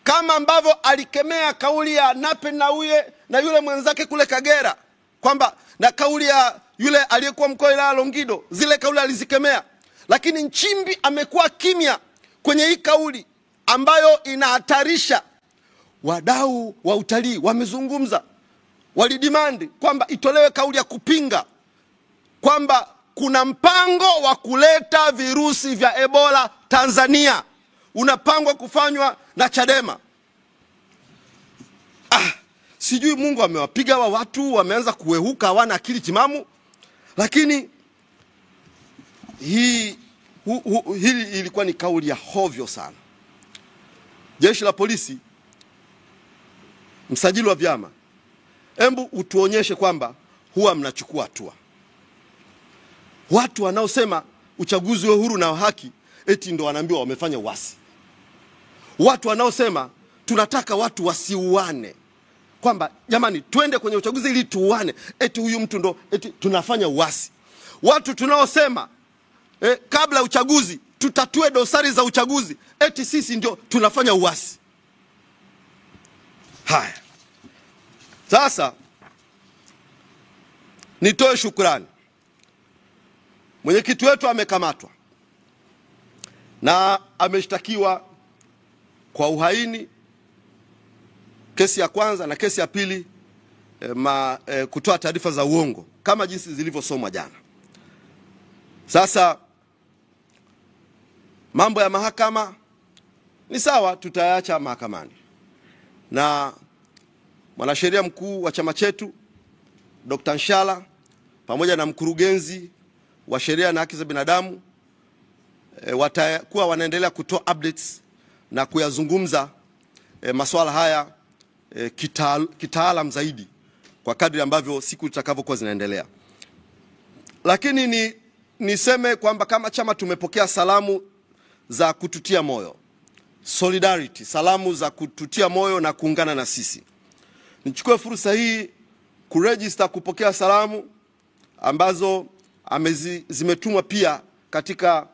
kama ambavyo alikemea kauli ya Nape Nnauye na yule mwenzake kule Kagera, kwamba na kauli ya yule aliyekuwa mkuu wa wilaya Longido, zile kauli alizikemea. Lakini Nchimbi amekuwa kimya kwenye hii kauli ambayo inahatarisha. Wadau wa utalii wamezungumza, walidimandi kwamba itolewe kauli ya kupinga kwamba kuna mpango wa kuleta virusi vya Ebola Tanzania, unapangwa kufanywa na Chadema. Sijui Mungu amewapiga wa watu, wameanza kuwehuka, hawana akili timamu. Lakini hili ilikuwa ni kauli ya hovyo sana. Jeshi la polisi, msajili wa vyama, hebu utuonyeshe kwamba huwa mnachukua hatua. Watu wanaosema uchaguzi wa huru na haki eti ndo wanaambiwa wamefanya uasi. Watu wanaosema tunataka watu wasiuane, kwamba jamani twende kwenye uchaguzi ili tuuane, eti huyu mtu ndo eti tunafanya uasi. Watu tunaosema kabla uchaguzi tutatue dosari za uchaguzi, eti sisi ndio tunafanya uasi. Haya. Sasa nitoe shukrani. Mwenyekiti wetu amekamatwa na ameshtakiwa kwa uhaini, kesi ya kwanza, na kesi ya pili kutoa taarifa za uongo kama jinsi zilivyosomwa jana. Sasa mambo ya mahakama ni sawa, tutayaacha mahakamani. Na mwanasheria mkuu wa chama chetu Dr. Nshala pamoja na mkurugenzi wa sheria na haki za binadamu watakuwa wanaendelea kutoa updates na kuyazungumza masuala haya kitaalam zaidi kwa kadri ambavyo siku zitakavyokuwa zinaendelea. Lakini niseme kwamba kama chama tumepokea salamu za kututia moyo, solidarity, salamu za kututia moyo na kuungana na sisi. Nichukue fursa hii kuregister kupokea salamu ambazo zimetumwa pia katika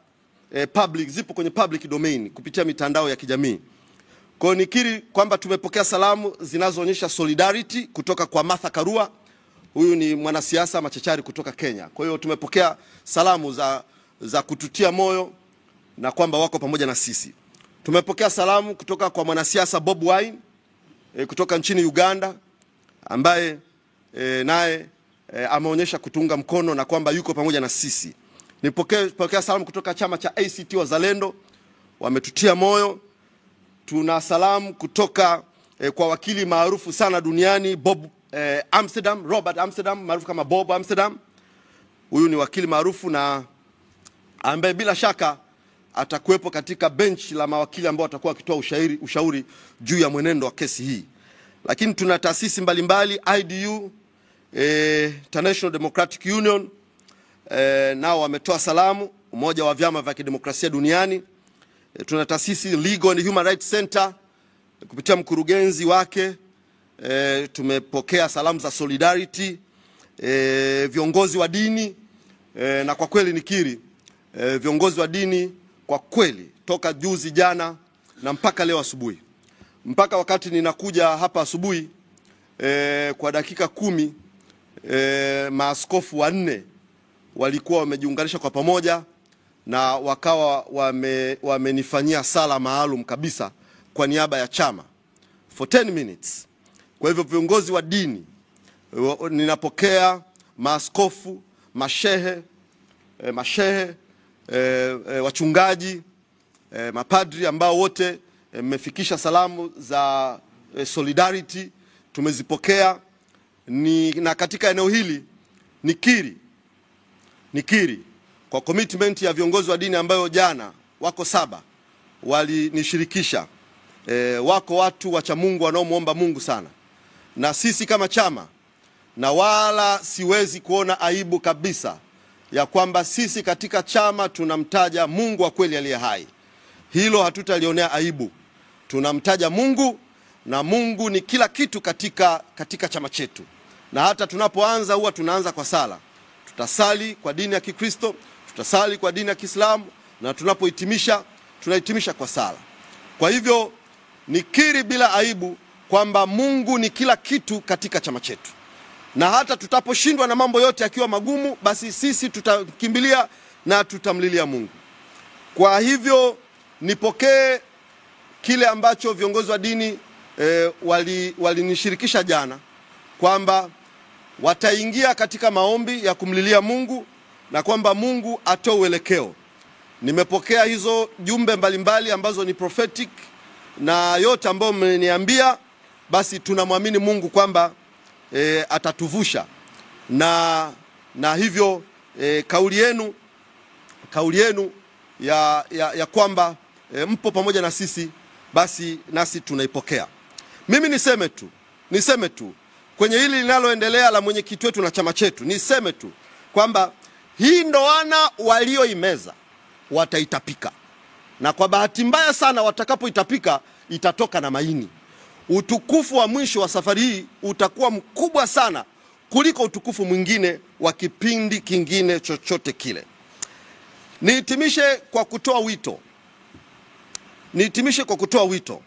public, zipo kwenye public domain kupitia mitandao ya kijamii. Kwa hiyo nikiri kwamba tumepokea salamu zinazoonyesha solidarity kutoka kwa Martha Karua. Huyu ni mwanasiasa machachari kutoka Kenya. Kwa hiyo tumepokea salamu za kututia moyo na kwamba wako pamoja na sisi. Tumepokea salamu kutoka kwa mwanasiasa Bob Wine kutoka nchini Uganda, ambaye naye ameonyesha kutunga mkono na kwamba yuko pamoja na sisi. Nipokea salamu kutoka chama cha ACT Wazalendo, wametutia moyo. Tuna salamu kutoka kwa wakili maarufu sana duniani Robert Amsterdam, maarufu kama Bob Amsterdam. Huyu ni wakili maarufu na ambaye bila shaka atakuwepo katika bench la mawakili ambao watakuwa wakitoa ushauri juu ya mwenendo wa kesi hii. Lakini tuna taasisi mbalimbali, IDU, International Democratic Union, nao wametoa salamu, umoja wa vyama vya kidemokrasia duniani. Tuna taasisi Legal and Human Rights Center kupitia mkurugenzi wake, tumepokea salamu za solidarity. Viongozi wa dini, na kwa kweli nikiri, viongozi wa dini kwa kweli toka juzi jana na mpaka leo asubuhi, mpaka wakati ninakuja hapa asubuhi, kwa dakika 10 maaskofu 4 walikuwa wamejiunganisha kwa pamoja na wakawa wamenifanyia sala maalum kabisa kwa niaba ya chama for 10 minutes. Kwa hivyo viongozi wa dini, ninapokea maaskofu, mashehe, wachungaji, mapadri ambao wote mmefikisha salamu za solidarity, tumezipokea. Na katika eneo hili nikiri kwa commitment ya viongozi wa dini ambayo jana wako 7 walinishirikisha. Wako watu wacha Mungu wanaomuomba Mungu sana. Na sisi kama chama, na wala siwezi kuona aibu kabisa ya kwamba sisi katika chama tunamtaja Mungu wa kweli aliye hai. Hilo hatutalionea aibu. Tunamtaja Mungu, na Mungu ni kila kitu katika chama chetu. Na hata tunapoanza huwa tunaanza kwa sala. Tutasali kwa dini ya Kikristo, tutasali kwa dini ya Kiislamu, na tunapohitimisha tunahitimisha kwa sala. Kwa hivyo nikiri bila aibu kwamba Mungu ni kila kitu katika chama chetu, na hata tutaposhindwa na mambo yote yakiwa magumu, basi sisi tutakimbilia na tutamlilia Mungu. Kwa hivyo nipokee kile ambacho viongozi wa dini walinishirikisha jana, kwamba wataingia katika maombi ya kumlilia Mungu na kwamba Mungu atoe uelekeo. Nimepokea hizo jumbe mbalimbali ambazo ni prophetic, na yote ambayo mmeniambia, basi tunamwamini Mungu kwamba atatuvusha, na hivyo kauli yenu ya kwamba mpo pamoja na sisi, basi nasi tunaipokea. Mimi niseme tu kwenye hili linaloendelea la mwenyekiti wetu na chama chetu, niseme tu kwamba hii ndoana walioimeza wataitapika, na kwa bahati mbaya sana watakapoitapika itatoka na maini. Utukufu wa mwisho wa safari hii utakuwa mkubwa sana kuliko utukufu mwingine wa kipindi kingine chochote kile. Nihitimishe kwa kutoa wito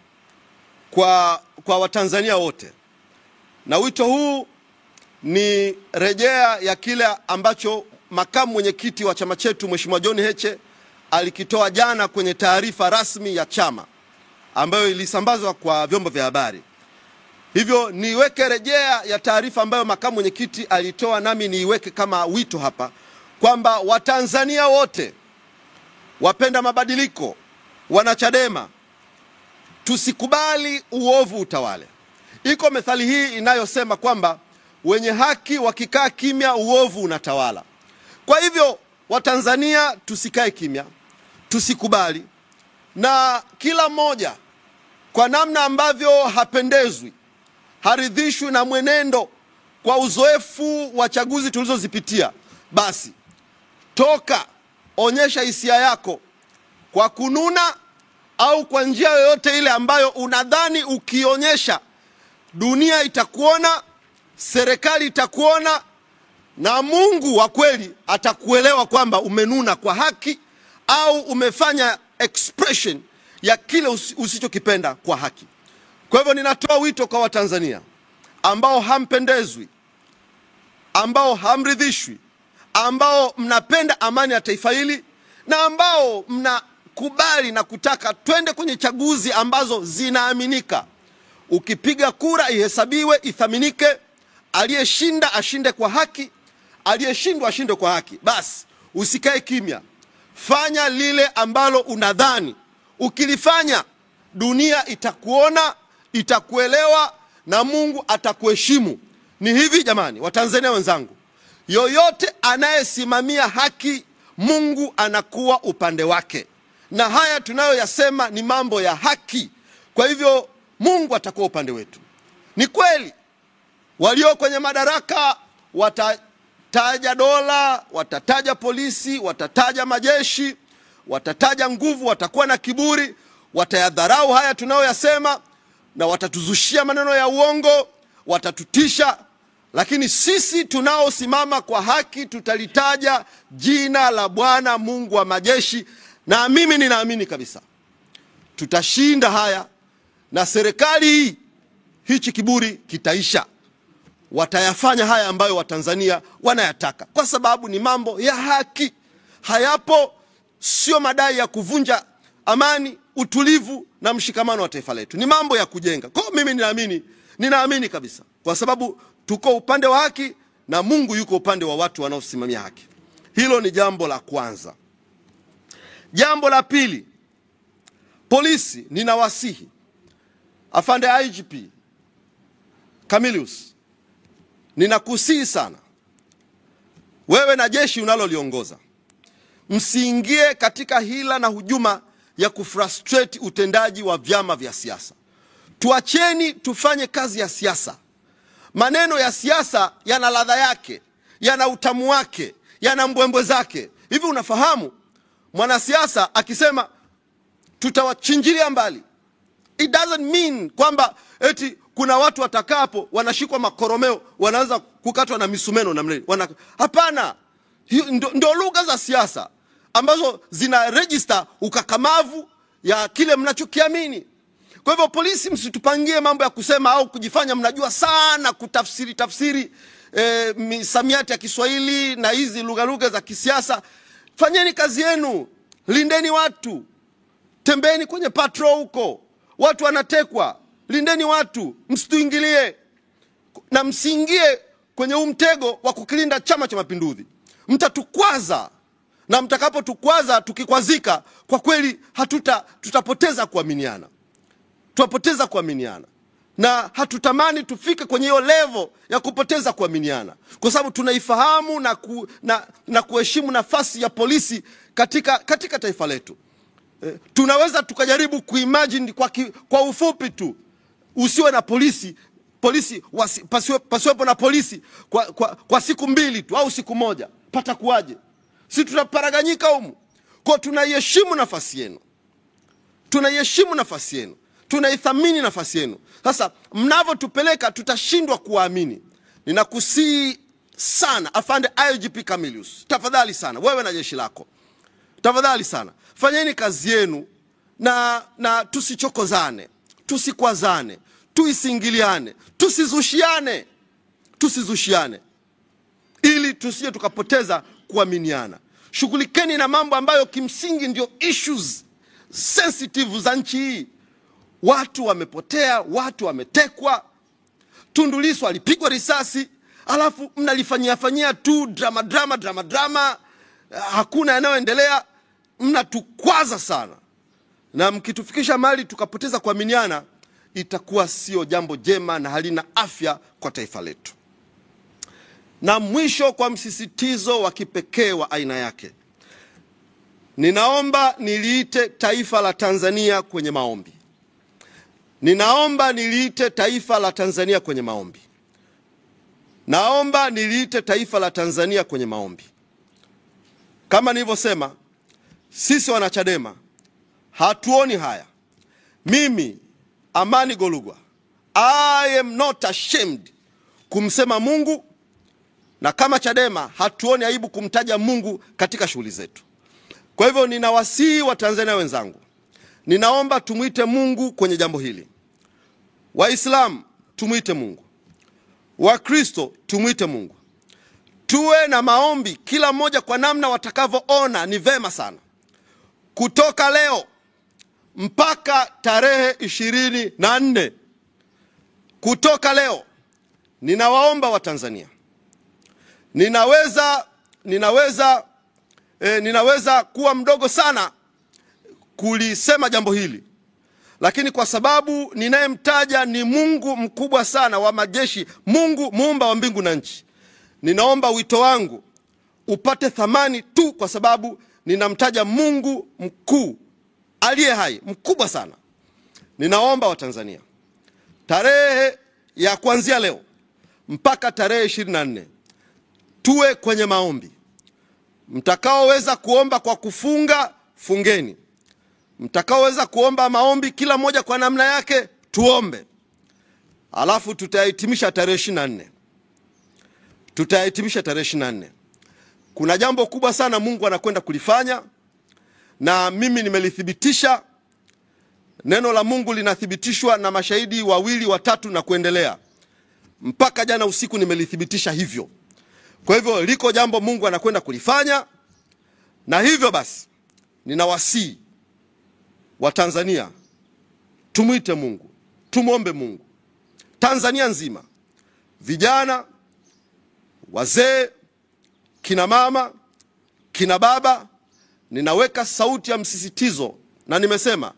kwa Watanzania wote, na wito huu ni rejea ya kile ambacho makamu mwenyekiti wa chama chetu Mheshimiwa John Heche alikitoa jana kwenye taarifa rasmi ya chama ambayo ilisambazwa kwa vyombo vya habari. Hivyo niweke rejea ya taarifa ambayo makamu mwenyekiti alitoa, nami niiweke kama wito hapa, kwamba Watanzania wote wapenda mabadiliko, wanachadema, tusikubali uovu utawale. Iko methali hii inayosema kwamba wenye haki wakikaa kimya uovu unatawala. Kwa hivyo Watanzania tusikae kimya, tusikubali, na kila mmoja kwa namna ambavyo hapendezwi, haridhishwi na mwenendo kwa uzoefu wa chaguzi tulizozipitia, basi toka, onyesha hisia yako kwa kununa au kwa njia yoyote ile ambayo unadhani ukionyesha dunia itakuona, serikali itakuona, na Mungu wa kweli atakuelewa kwamba umenuna kwa haki au umefanya expression ya kile usichokipenda kwa haki. Kwa hivyo ninatoa wito kwa Watanzania ambao hampendezwi, ambao hamridhishwi, ambao mnapenda amani ya taifa hili, na ambao mnakubali na kutaka twende kwenye chaguzi ambazo zinaaminika. Ukipiga kura ihesabiwe, ithaminike, aliyeshinda ashinde kwa haki, aliyeshindwa ashinde kwa haki. Basi usikae kimya, fanya lile ambalo unadhani ukilifanya dunia itakuona, itakuelewa, na Mungu atakuheshimu. Ni hivi jamani, Watanzania wenzangu, yoyote anayesimamia haki, Mungu anakuwa upande wake, na haya tunayoyasema ni mambo ya haki. Kwa hivyo Mungu atakuwa upande wetu. Ni kweli walio kwenye madaraka watataja dola, watataja polisi, watataja majeshi, watataja nguvu, watakuwa na kiburi, watayadharau haya tunayoyasema, na watatuzushia maneno ya uongo, watatutisha. Lakini sisi tunaosimama kwa haki tutalitaja jina la Bwana Mungu wa majeshi, na mimi ninaamini kabisa tutashinda haya, na serikali hichi kiburi kitaisha. Watayafanya haya ambayo Watanzania wanayataka, kwa sababu ni mambo ya haki. Hayapo, sio madai ya kuvunja amani, utulivu na mshikamano wa taifa letu. Ni mambo ya kujenga. Kwa mimi ninaamini kabisa, kwa sababu tuko upande wa haki na Mungu yuko upande wa watu wanaosimamia haki. Hilo ni jambo la kwanza. Jambo la pili, polisi, ninawasihi afande IGP Camillus, ninakusihi sana, wewe na jeshi unaloliongoza, msiingie katika hila na hujuma ya kufrustrate utendaji wa vyama vya siasa. Tuacheni tufanye kazi ya siasa. Maneno ya siasa yana ladha yake, yana utamu wake, yana mbwembwe zake. Hivi unafahamu mwanasiasa akisema tutawachinjilia mbali, it doesn't mean kwamba eti kuna watu watakapo wanashikwa makoromeo wanaanza kukatwa na misumeno na mleni. Hapana, ndio lugha za siasa. ambazo zina register ukakamavu ya kile mnachokiamini. Kwa hivyo polisi, msitupangie mambo ya kusema au kujifanya mnajua sana tafsiri misamiati ya Kiswahili na hizi lugha za kisiasa. Fanyeni kazi yenu, lindeni watu. Tembeni kwenye patrol huko, watu wanatekwa, lindeni watu, msituingilie na msiingie kwenye mtego wa kukilinda Chama cha Mapinduzi. Mtatukwaza, na mtakapotukwaza, tukikwazika, kwa kweli tutapoteza kuaminiana. Tutapoteza kuaminiana, na hatutamani tufike kwenye hiyo level ya kupoteza kuaminiana, kwa sababu tunaifahamu na kuheshimu nafasi ya polisi katika taifa letu. Tunaweza tukajaribu kuimagine kwa ufupi tu, usiwe na polisi pasiwepo na polisi kwa siku 2 tu au siku 1, pata kuaje? Si tutaparaganyika humu. Kwa tunaiheshimu nafasi yenu, tunaiheshimu nafasi yenu, tunaithamini nafasi yenu. Sasa mnavyotupeleka tutashindwa kuamini. Ninakusii sana afande IGP Camillus, tafadhali sana, wewe na jeshi lako, tafadhali sana, fanyeni kazi yenu na tusichokozane, tusikwazane, tuisingiliane, tusizushiane ili tusije tukapoteza kuaminiana. Shughulikeni na mambo ambayo kimsingi ndio issues sensitive za nchi hii. Watu wamepotea, watu wametekwa. Tundu Lissu alipigwa risasi, alafu mnalifanyia tu drama, hakuna yanayoendelea. Mnatukwaza sana, na mkitufikisha mahali tukapoteza kuaminiana, itakuwa sio jambo jema na halina afya kwa taifa letu. Na mwisho, kwa msisitizo wa kipekee wa aina yake, ninaomba niliite taifa la Tanzania kwenye maombi. Ninaomba niliite taifa la Tanzania kwenye maombi. Naomba niliite taifa la Tanzania kwenye maombi. Kama nilivyosema, sisi wanachadema hatuoni haya. Mimi Amani Golugwa, I am not ashamed kumsema Mungu, na kama Chadema hatuoni aibu kumtaja Mungu katika shughuli zetu. Kwa hivyo ninawasihi wa Tanzania wenzangu, ninaomba tumuite Mungu kwenye jambo hili. Waislamu tumuite Mungu, Wakristo tumuite Mungu. Tuwe na maombi kila mmoja kwa namna watakavyoona ni vema sana. Kutoka leo mpaka tarehe 24, kutoka leo, ninawaomba wa Tanzania, ninaweza kuwa mdogo sana kulisema jambo hili, lakini kwa sababu ninayemtaja ni Mungu mkubwa sana wa majeshi, Mungu muumba wa mbingu na nchi, ninaomba wito wangu upate thamani tu kwa sababu ninamtaja Mungu mkuu aliye hai, mkubwa sana. Ninaomba wa Tanzania, tarehe ya kuanzia leo mpaka tarehe 24 tuwe kwenye maombi. Mtakaoweza kuomba kwa kufunga, fungeni. Mtakaoweza kuomba maombi kila mmoja kwa namna yake, tuombe. Alafu tutahitimisha tarehe 24. Tutahitimisha tarehe 24. Kuna jambo kubwa sana Mungu anakwenda kulifanya, na mimi nimelithibitisha. Neno la Mungu linathibitishwa na mashahidi 2, 3 na kuendelea. Mpaka jana usiku nimelithibitisha hivyo. Kwa hivyo liko jambo Mungu anakwenda kulifanya, na hivyo basi ninawasihi wa Tanzania tumuite Mungu, tumuombe Mungu. Tanzania nzima, vijana, wazee, kina mama, kina baba, ninaweka sauti ya msisitizo, na nimesema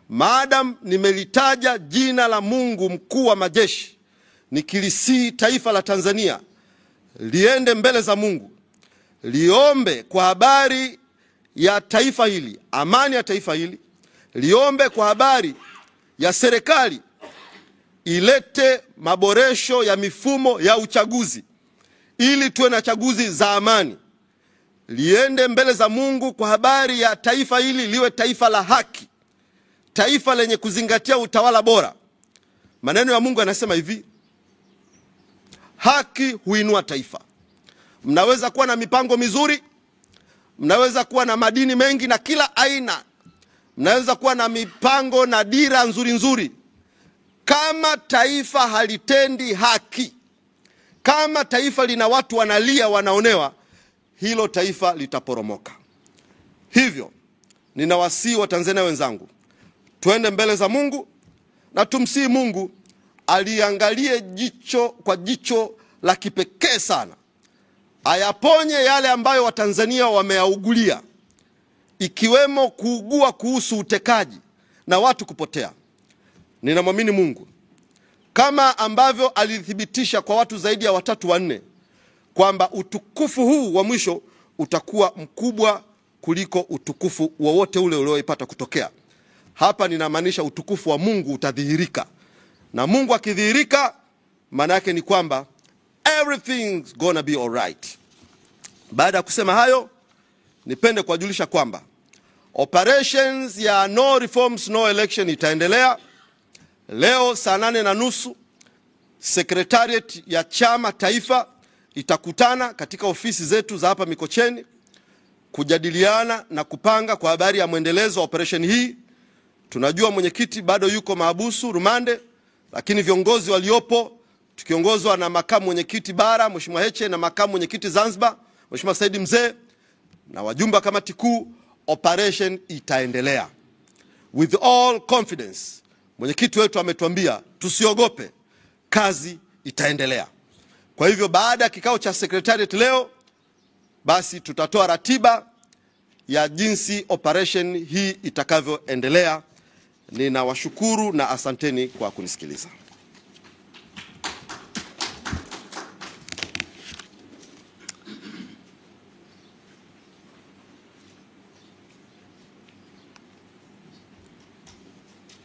maadam nimelitaja jina la Mungu mkuu wa majeshi, nikilisihi taifa la Tanzania liende mbele za Mungu, liombe kwa habari ya taifa hili, amani ya taifa hili, liombe kwa habari ya serikali ilete maboresho ya mifumo ya uchaguzi ili tuwe na chaguzi za amani. Liende mbele za Mungu kwa habari ya taifa hili liwe taifa la haki, taifa lenye kuzingatia utawala bora. Maneno ya Mungu yanasema hivi: haki huinua taifa. Mnaweza kuwa na mipango mizuri, mnaweza kuwa na madini mengi na kila aina, mnaweza kuwa na mipango na dira nzuri nzuri. Kama taifa halitendi haki, kama taifa lina watu wanalia, wanaonewa, hilo taifa litaporomoka. Hivyo ninawasihi Watanzania wenzangu, tuende mbele za Mungu na tumsihi Mungu aliangalie kwa jicho la kipekee sana, ayaponye yale ambayo Watanzania wameyaugulia, ikiwemo kuugua kuhusu utekaji na watu kupotea. Ninamwamini Mungu kama ambavyo alithibitisha kwa watu zaidi ya 3 4 kwamba utukufu huu wa mwisho utakuwa mkubwa kuliko utukufu wowote ule ulioipata kutokea. Hapa ninamaanisha utukufu wa Mungu utadhihirika. Na Mungu akidhihirika, maana yake ni kwamba everything's gonna be all right. Baada ya kusema hayo, nipende kuwajulisha kwamba operations ya no reforms no election itaendelea. Leo saa 8:30 Secretariat ya Chama Taifa itakutana katika ofisi zetu za hapa Mikocheni kujadiliana na kupanga kwa habari ya mwendelezo wa operation hii. Tunajua mwenyekiti bado yuko mahabusu rumande, lakini viongozi waliopo tukiongozwa na makamu mwenyekiti bara Mheshimiwa Heche na makamu mwenyekiti Zanzibar Mheshimiwa Said Mzee na wajumbe wa kamati kuu, operation itaendelea with all confidence. Mwenyekiti wetu ametuambia tusiogope, kazi itaendelea. Kwa hivyo baada ya kikao cha Secretariat leo, basi tutatoa ratiba ya jinsi operation hii itakavyoendelea. Ninawashukuru na asanteni kwa kunisikiliza.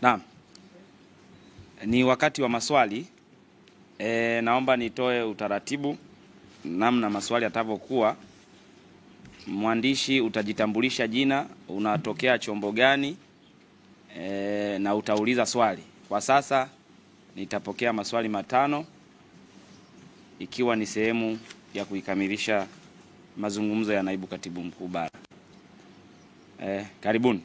Naam. Ni wakati wa maswali. Naomba nitoe utaratibu namna maswali yatavyokuwa. Mwandishi utajitambulisha jina, unatokea chombo gani, na utauliza swali. Kwa sasa nitapokea maswali 5 ikiwa ni sehemu ya kuikamilisha mazungumzo ya naibu katibu mkuu bara. Karibuni.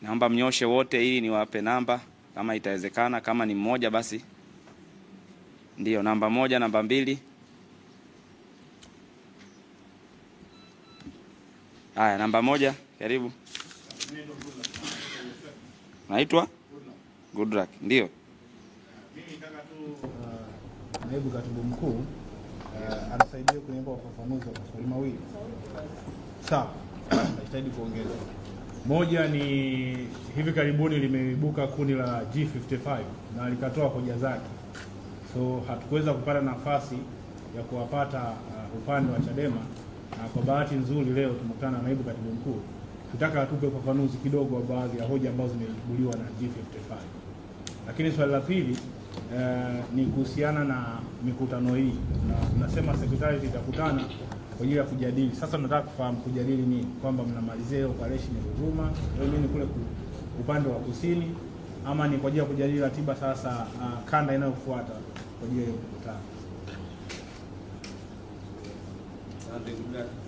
Naomba mnyoshe wote ili niwape namba kama itawezekana. Kama ni mmoja basi ndio namba 1, namba 2. Haya, namba 1, karibu. Naitwa Goodluck. Ndio. Mimi nataka tu naibu katibu mkuu anisaidie kunipa ufafanuzi wa maswali mawili. Sawa. Nahitaji kuongeza. Moja ni hivi karibuni limeibuka kundi la G55 na likatoa hoja zake. So hatukuweza kupata nafasi ya kuwapata upande wa Chadema, na kwa bahati nzuri leo tumekutana na naibu katibu mkuu. Tutaka atupe ufafanuzi kidogo wa baadhi ya hoja ambazo zimeibuliwa na G55. Lakini swali la pili ni kuhusiana na mikutano hii. Na nasema secretariat itakutana kwa ajili ya kujadili. Sasa tunataka kufahamu kujadili nini? Kwamba mnamalizia operation ya Ruvuma, wewe ni kule upande wa kusini, ama ni kwa ajili ya kujadili ratiba sasa kanda inayofuata kwa ajili ya mkutano? Asante.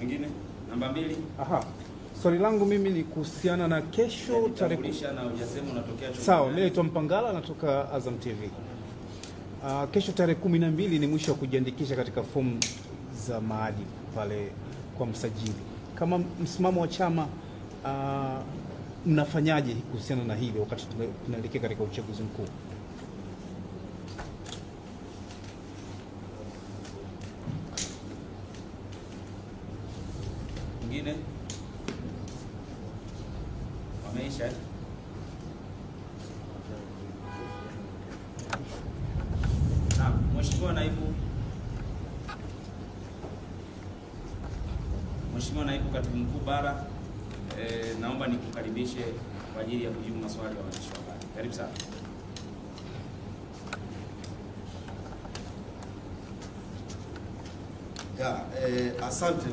Wengine? Namba 2. Aha. Swali langu mimi ni kuhusiana na kesho tarehe na hujasema unatokea chombo. Sawa, mimi naitwa Mpangala, natoka Azam TV. Kesho tarehe 12 ni mwisho wa kujiandikisha katika fomu za maadili pale kwa msajili. Kama msimamo wa chama mnafanyaje kuhusiana na hili wakati tunaelekea katika uchaguzi mkuu? Mwingine? Wameisha? Mheshimiwa naibu katibu mkuu bara, naomba nikukaribishe kwa ajili ya kujibu maswali ya waandishi wa habari. Karibu sana. Asante,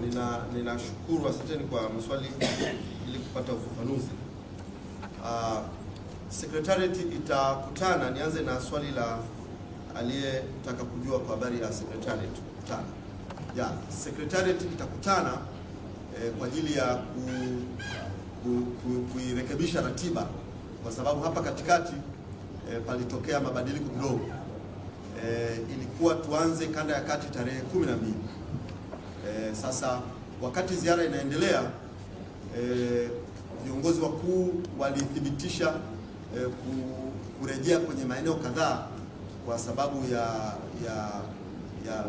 ninashukuru, asanteni kwa maswali ili kupata ufafanuzi. Secretariat itakutana, nianze na swali la aliyetaka kujua kwa habari ya secretariat kukutana. Secretariat itakutana kwa ajili ya kuirekebisha ratiba, kwa sababu hapa katikati palitokea mabadiliko kidogo. Ilikuwa tuanze kanda ya kati tarehe 12. Sasa wakati ziara inaendelea, viongozi wakuu walithibitisha kurejea kwenye maeneo kadhaa kwa sababu ya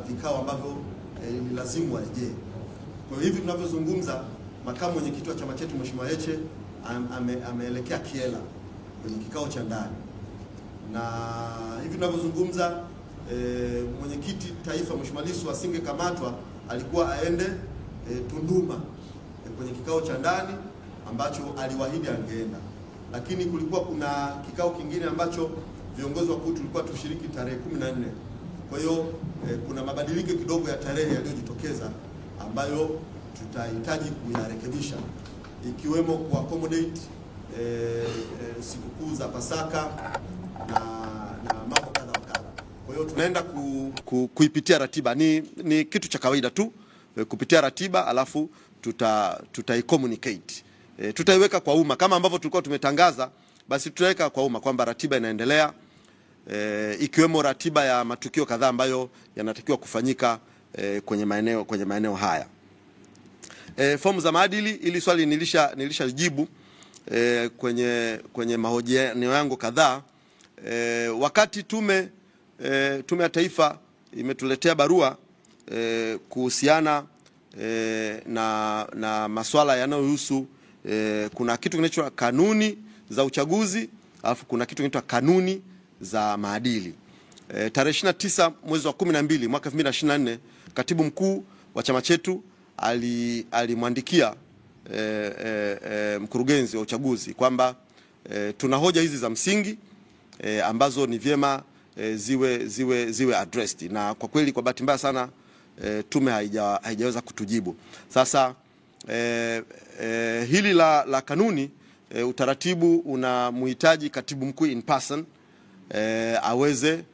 vikao ambavyo ni lazima warejee. Kwa hivi tunavyozungumza, makamu mwenyekiti wa chama chetu Mheshimiwa Heche ameelekea Kiela kwenye kikao cha ndani, na hivi tunavyozungumza mwenyekiti taifa Mheshimiwa Lissu asingekamatwa alikuwa aende Tunduma kwenye kikao cha ndani ambacho aliwaahidi angeenda, lakini kulikuwa kuna kikao kingine ambacho viongozi wakuu tulikuwa tushiriki tarehe 14. Kwa hiyo kuna mabadiliko kidogo ya tarehe yaliyojitokeza ambayo tutahitaji kuyarekebisha, ikiwemo kuaccommodate sikukuu za Pasaka na mambo kadha wa kadha. Kwa hiyo tunaenda kuipitia ratiba. Ni kitu cha kawaida tu kupitia ratiba, alafu tutai-communicate. Tutaiweka kwa umma kama ambavyo tulikuwa tumetangaza, basi tutaweka kwa umma kwamba ratiba inaendelea, ikiwemo ratiba ya matukio kadhaa ambayo yanatakiwa kufanyika kwenye maeneo haya. Fomu za maadili, ili swali nilishajibu kwenye mahojiano yangu kadhaa. Wakati tume ya taifa imetuletea barua kuhusiana na masuala yanayohusu kuna kitu kinachoitwa kanuni za uchaguzi, alafu kuna kitu kinaitwa kanuni za maadili. Tarehe 29 mwezi wa 12 mwaka 2024, katibu mkuu wa chama chetu alimwandikia mkurugenzi wa uchaguzi kwamba tuna hoja hizi za msingi ambazo ni vyema ziwe addressed, na kwa kweli kwa bahati mbaya sana tume haijaweza kutujibu. Sasa hili la kanuni, utaratibu unamhitaji katibu mkuu in person aweze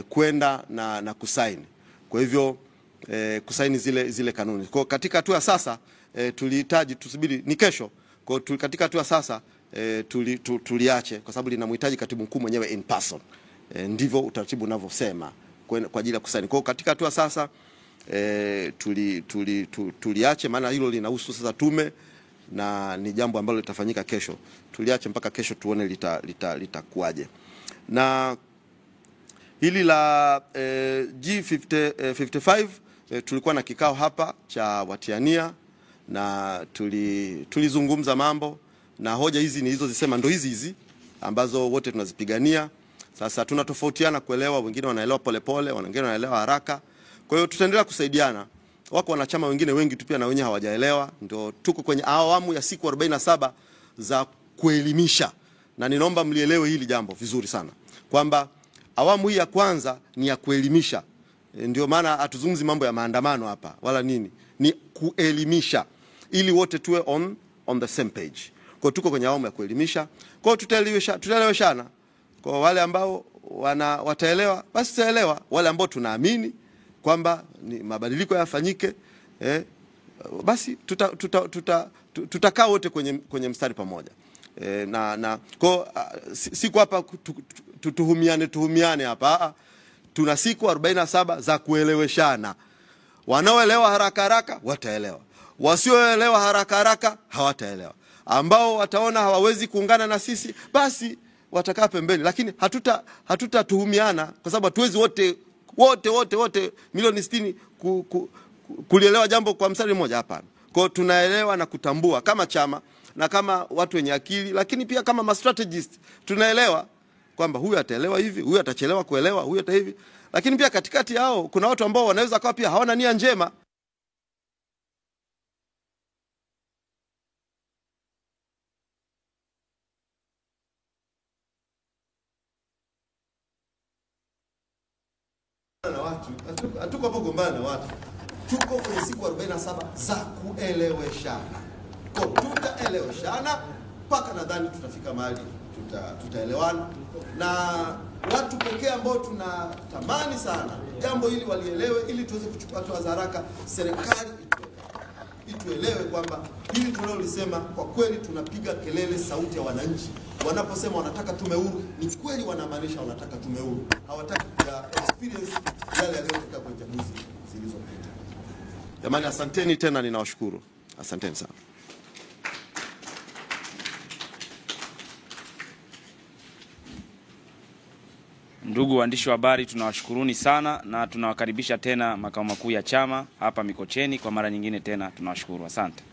kwenda na kusaini. Kwa hivyo kusaini zile kanuni. Kwa katika hatua sasa tulihitaji tusubiri, ni kesho. Kwa katika hatua sasa tuliache kwa sababu linamhitaji katibu mkuu mwenyewe in person. Ndivyo utaratibu unavyosema kwa ajili ya kusaini. Kwa katika hatua sasa tuliache, maana hilo linahusu sasa tume na ni jambo ambalo litafanyika kesho. Tuliache mpaka kesho tuone litakuaje. Na hili la G55 tulikuwa na kikao hapa cha watiania na tulizungumza mambo, na hoja hizi ni hizo zisema ndo hizi ambazo wote tunazipigania. Sasa tunatofautiana kuelewa, wengine wanaelewa polepole, wengine wanaelewa haraka. Kwa hiyo tutaendelea kusaidiana. Wako wanachama wengine wengi tu pia na wenyewe hawajaelewa. Ndio tuko kwenye awamu ya siku 47 za kuelimisha. Na ninaomba mlielewe hili jambo vizuri sana, kwamba awamu hii ya kwanza ni ya kuelimisha. Ndio maana hatuzungumzi mambo ya maandamano hapa wala nini. Ni kuelimisha ili wote tuwe on the same page. Kwa tuko kwenye awamu ya kuelimisha. Kwa tutaeleweshana. Kwa wale ambao wataelewa basi tutaelewa, wale ambao tunaamini kwamba ni mabadiliko yafanyike basi tutakaa wote kwenye mstari pamoja. Kwa siku hapa tuhumiane hapa. Tuna siku 47 za kueleweshana. Wanaoelewa haraka wataelewa, wasioelewa haraka hawataelewa. Ambao wataona hawawezi kuungana na sisi basi watakaa pembeni, lakini hatutatuhumiana kwa sababu hatuwezi wote milioni 60 kulielewa jambo kwa mstari mmoja, hapana. Kwa tunaelewa na kutambua kama chama na kama watu wenye akili, lakini pia kama strategist tunaelewa kwamba huyu ataelewa hivi, huyu atachelewa kuelewa, huyu ata hivi. Lakini pia katikati yao kuna watu ambao wanaweza kuwa pia hawana nia njema. Na watu hatuko hapo gombana na watu, tuko kwenye siku 47 za kueleweshana. Kwa tutaeleweshana mpaka nadhani tutafika mahali tutaelewana, na watu pekee ambao tunatamani sana jambo hili walielewe, ili tuweze kuchukua hatua za haraka. Serikali ituelewe kwamba hili tunalolisema kwa kweli tunapiga kelele sauti ya wananchi. Wanaposema wanataka tume huru, ni kweli wanamaanisha wanataka tume huru, hawataki ya experience yale yaliyotokea kwenye chaguzi zilizopita. Jamani, asanteni tena, ninawashukuru. Asanteni sana. Ndugu waandishi wa habari, tunawashukuruni sana na tunawakaribisha tena makao makuu ya chama hapa Mikocheni kwa mara nyingine tena. Tunawashukuru. Asante.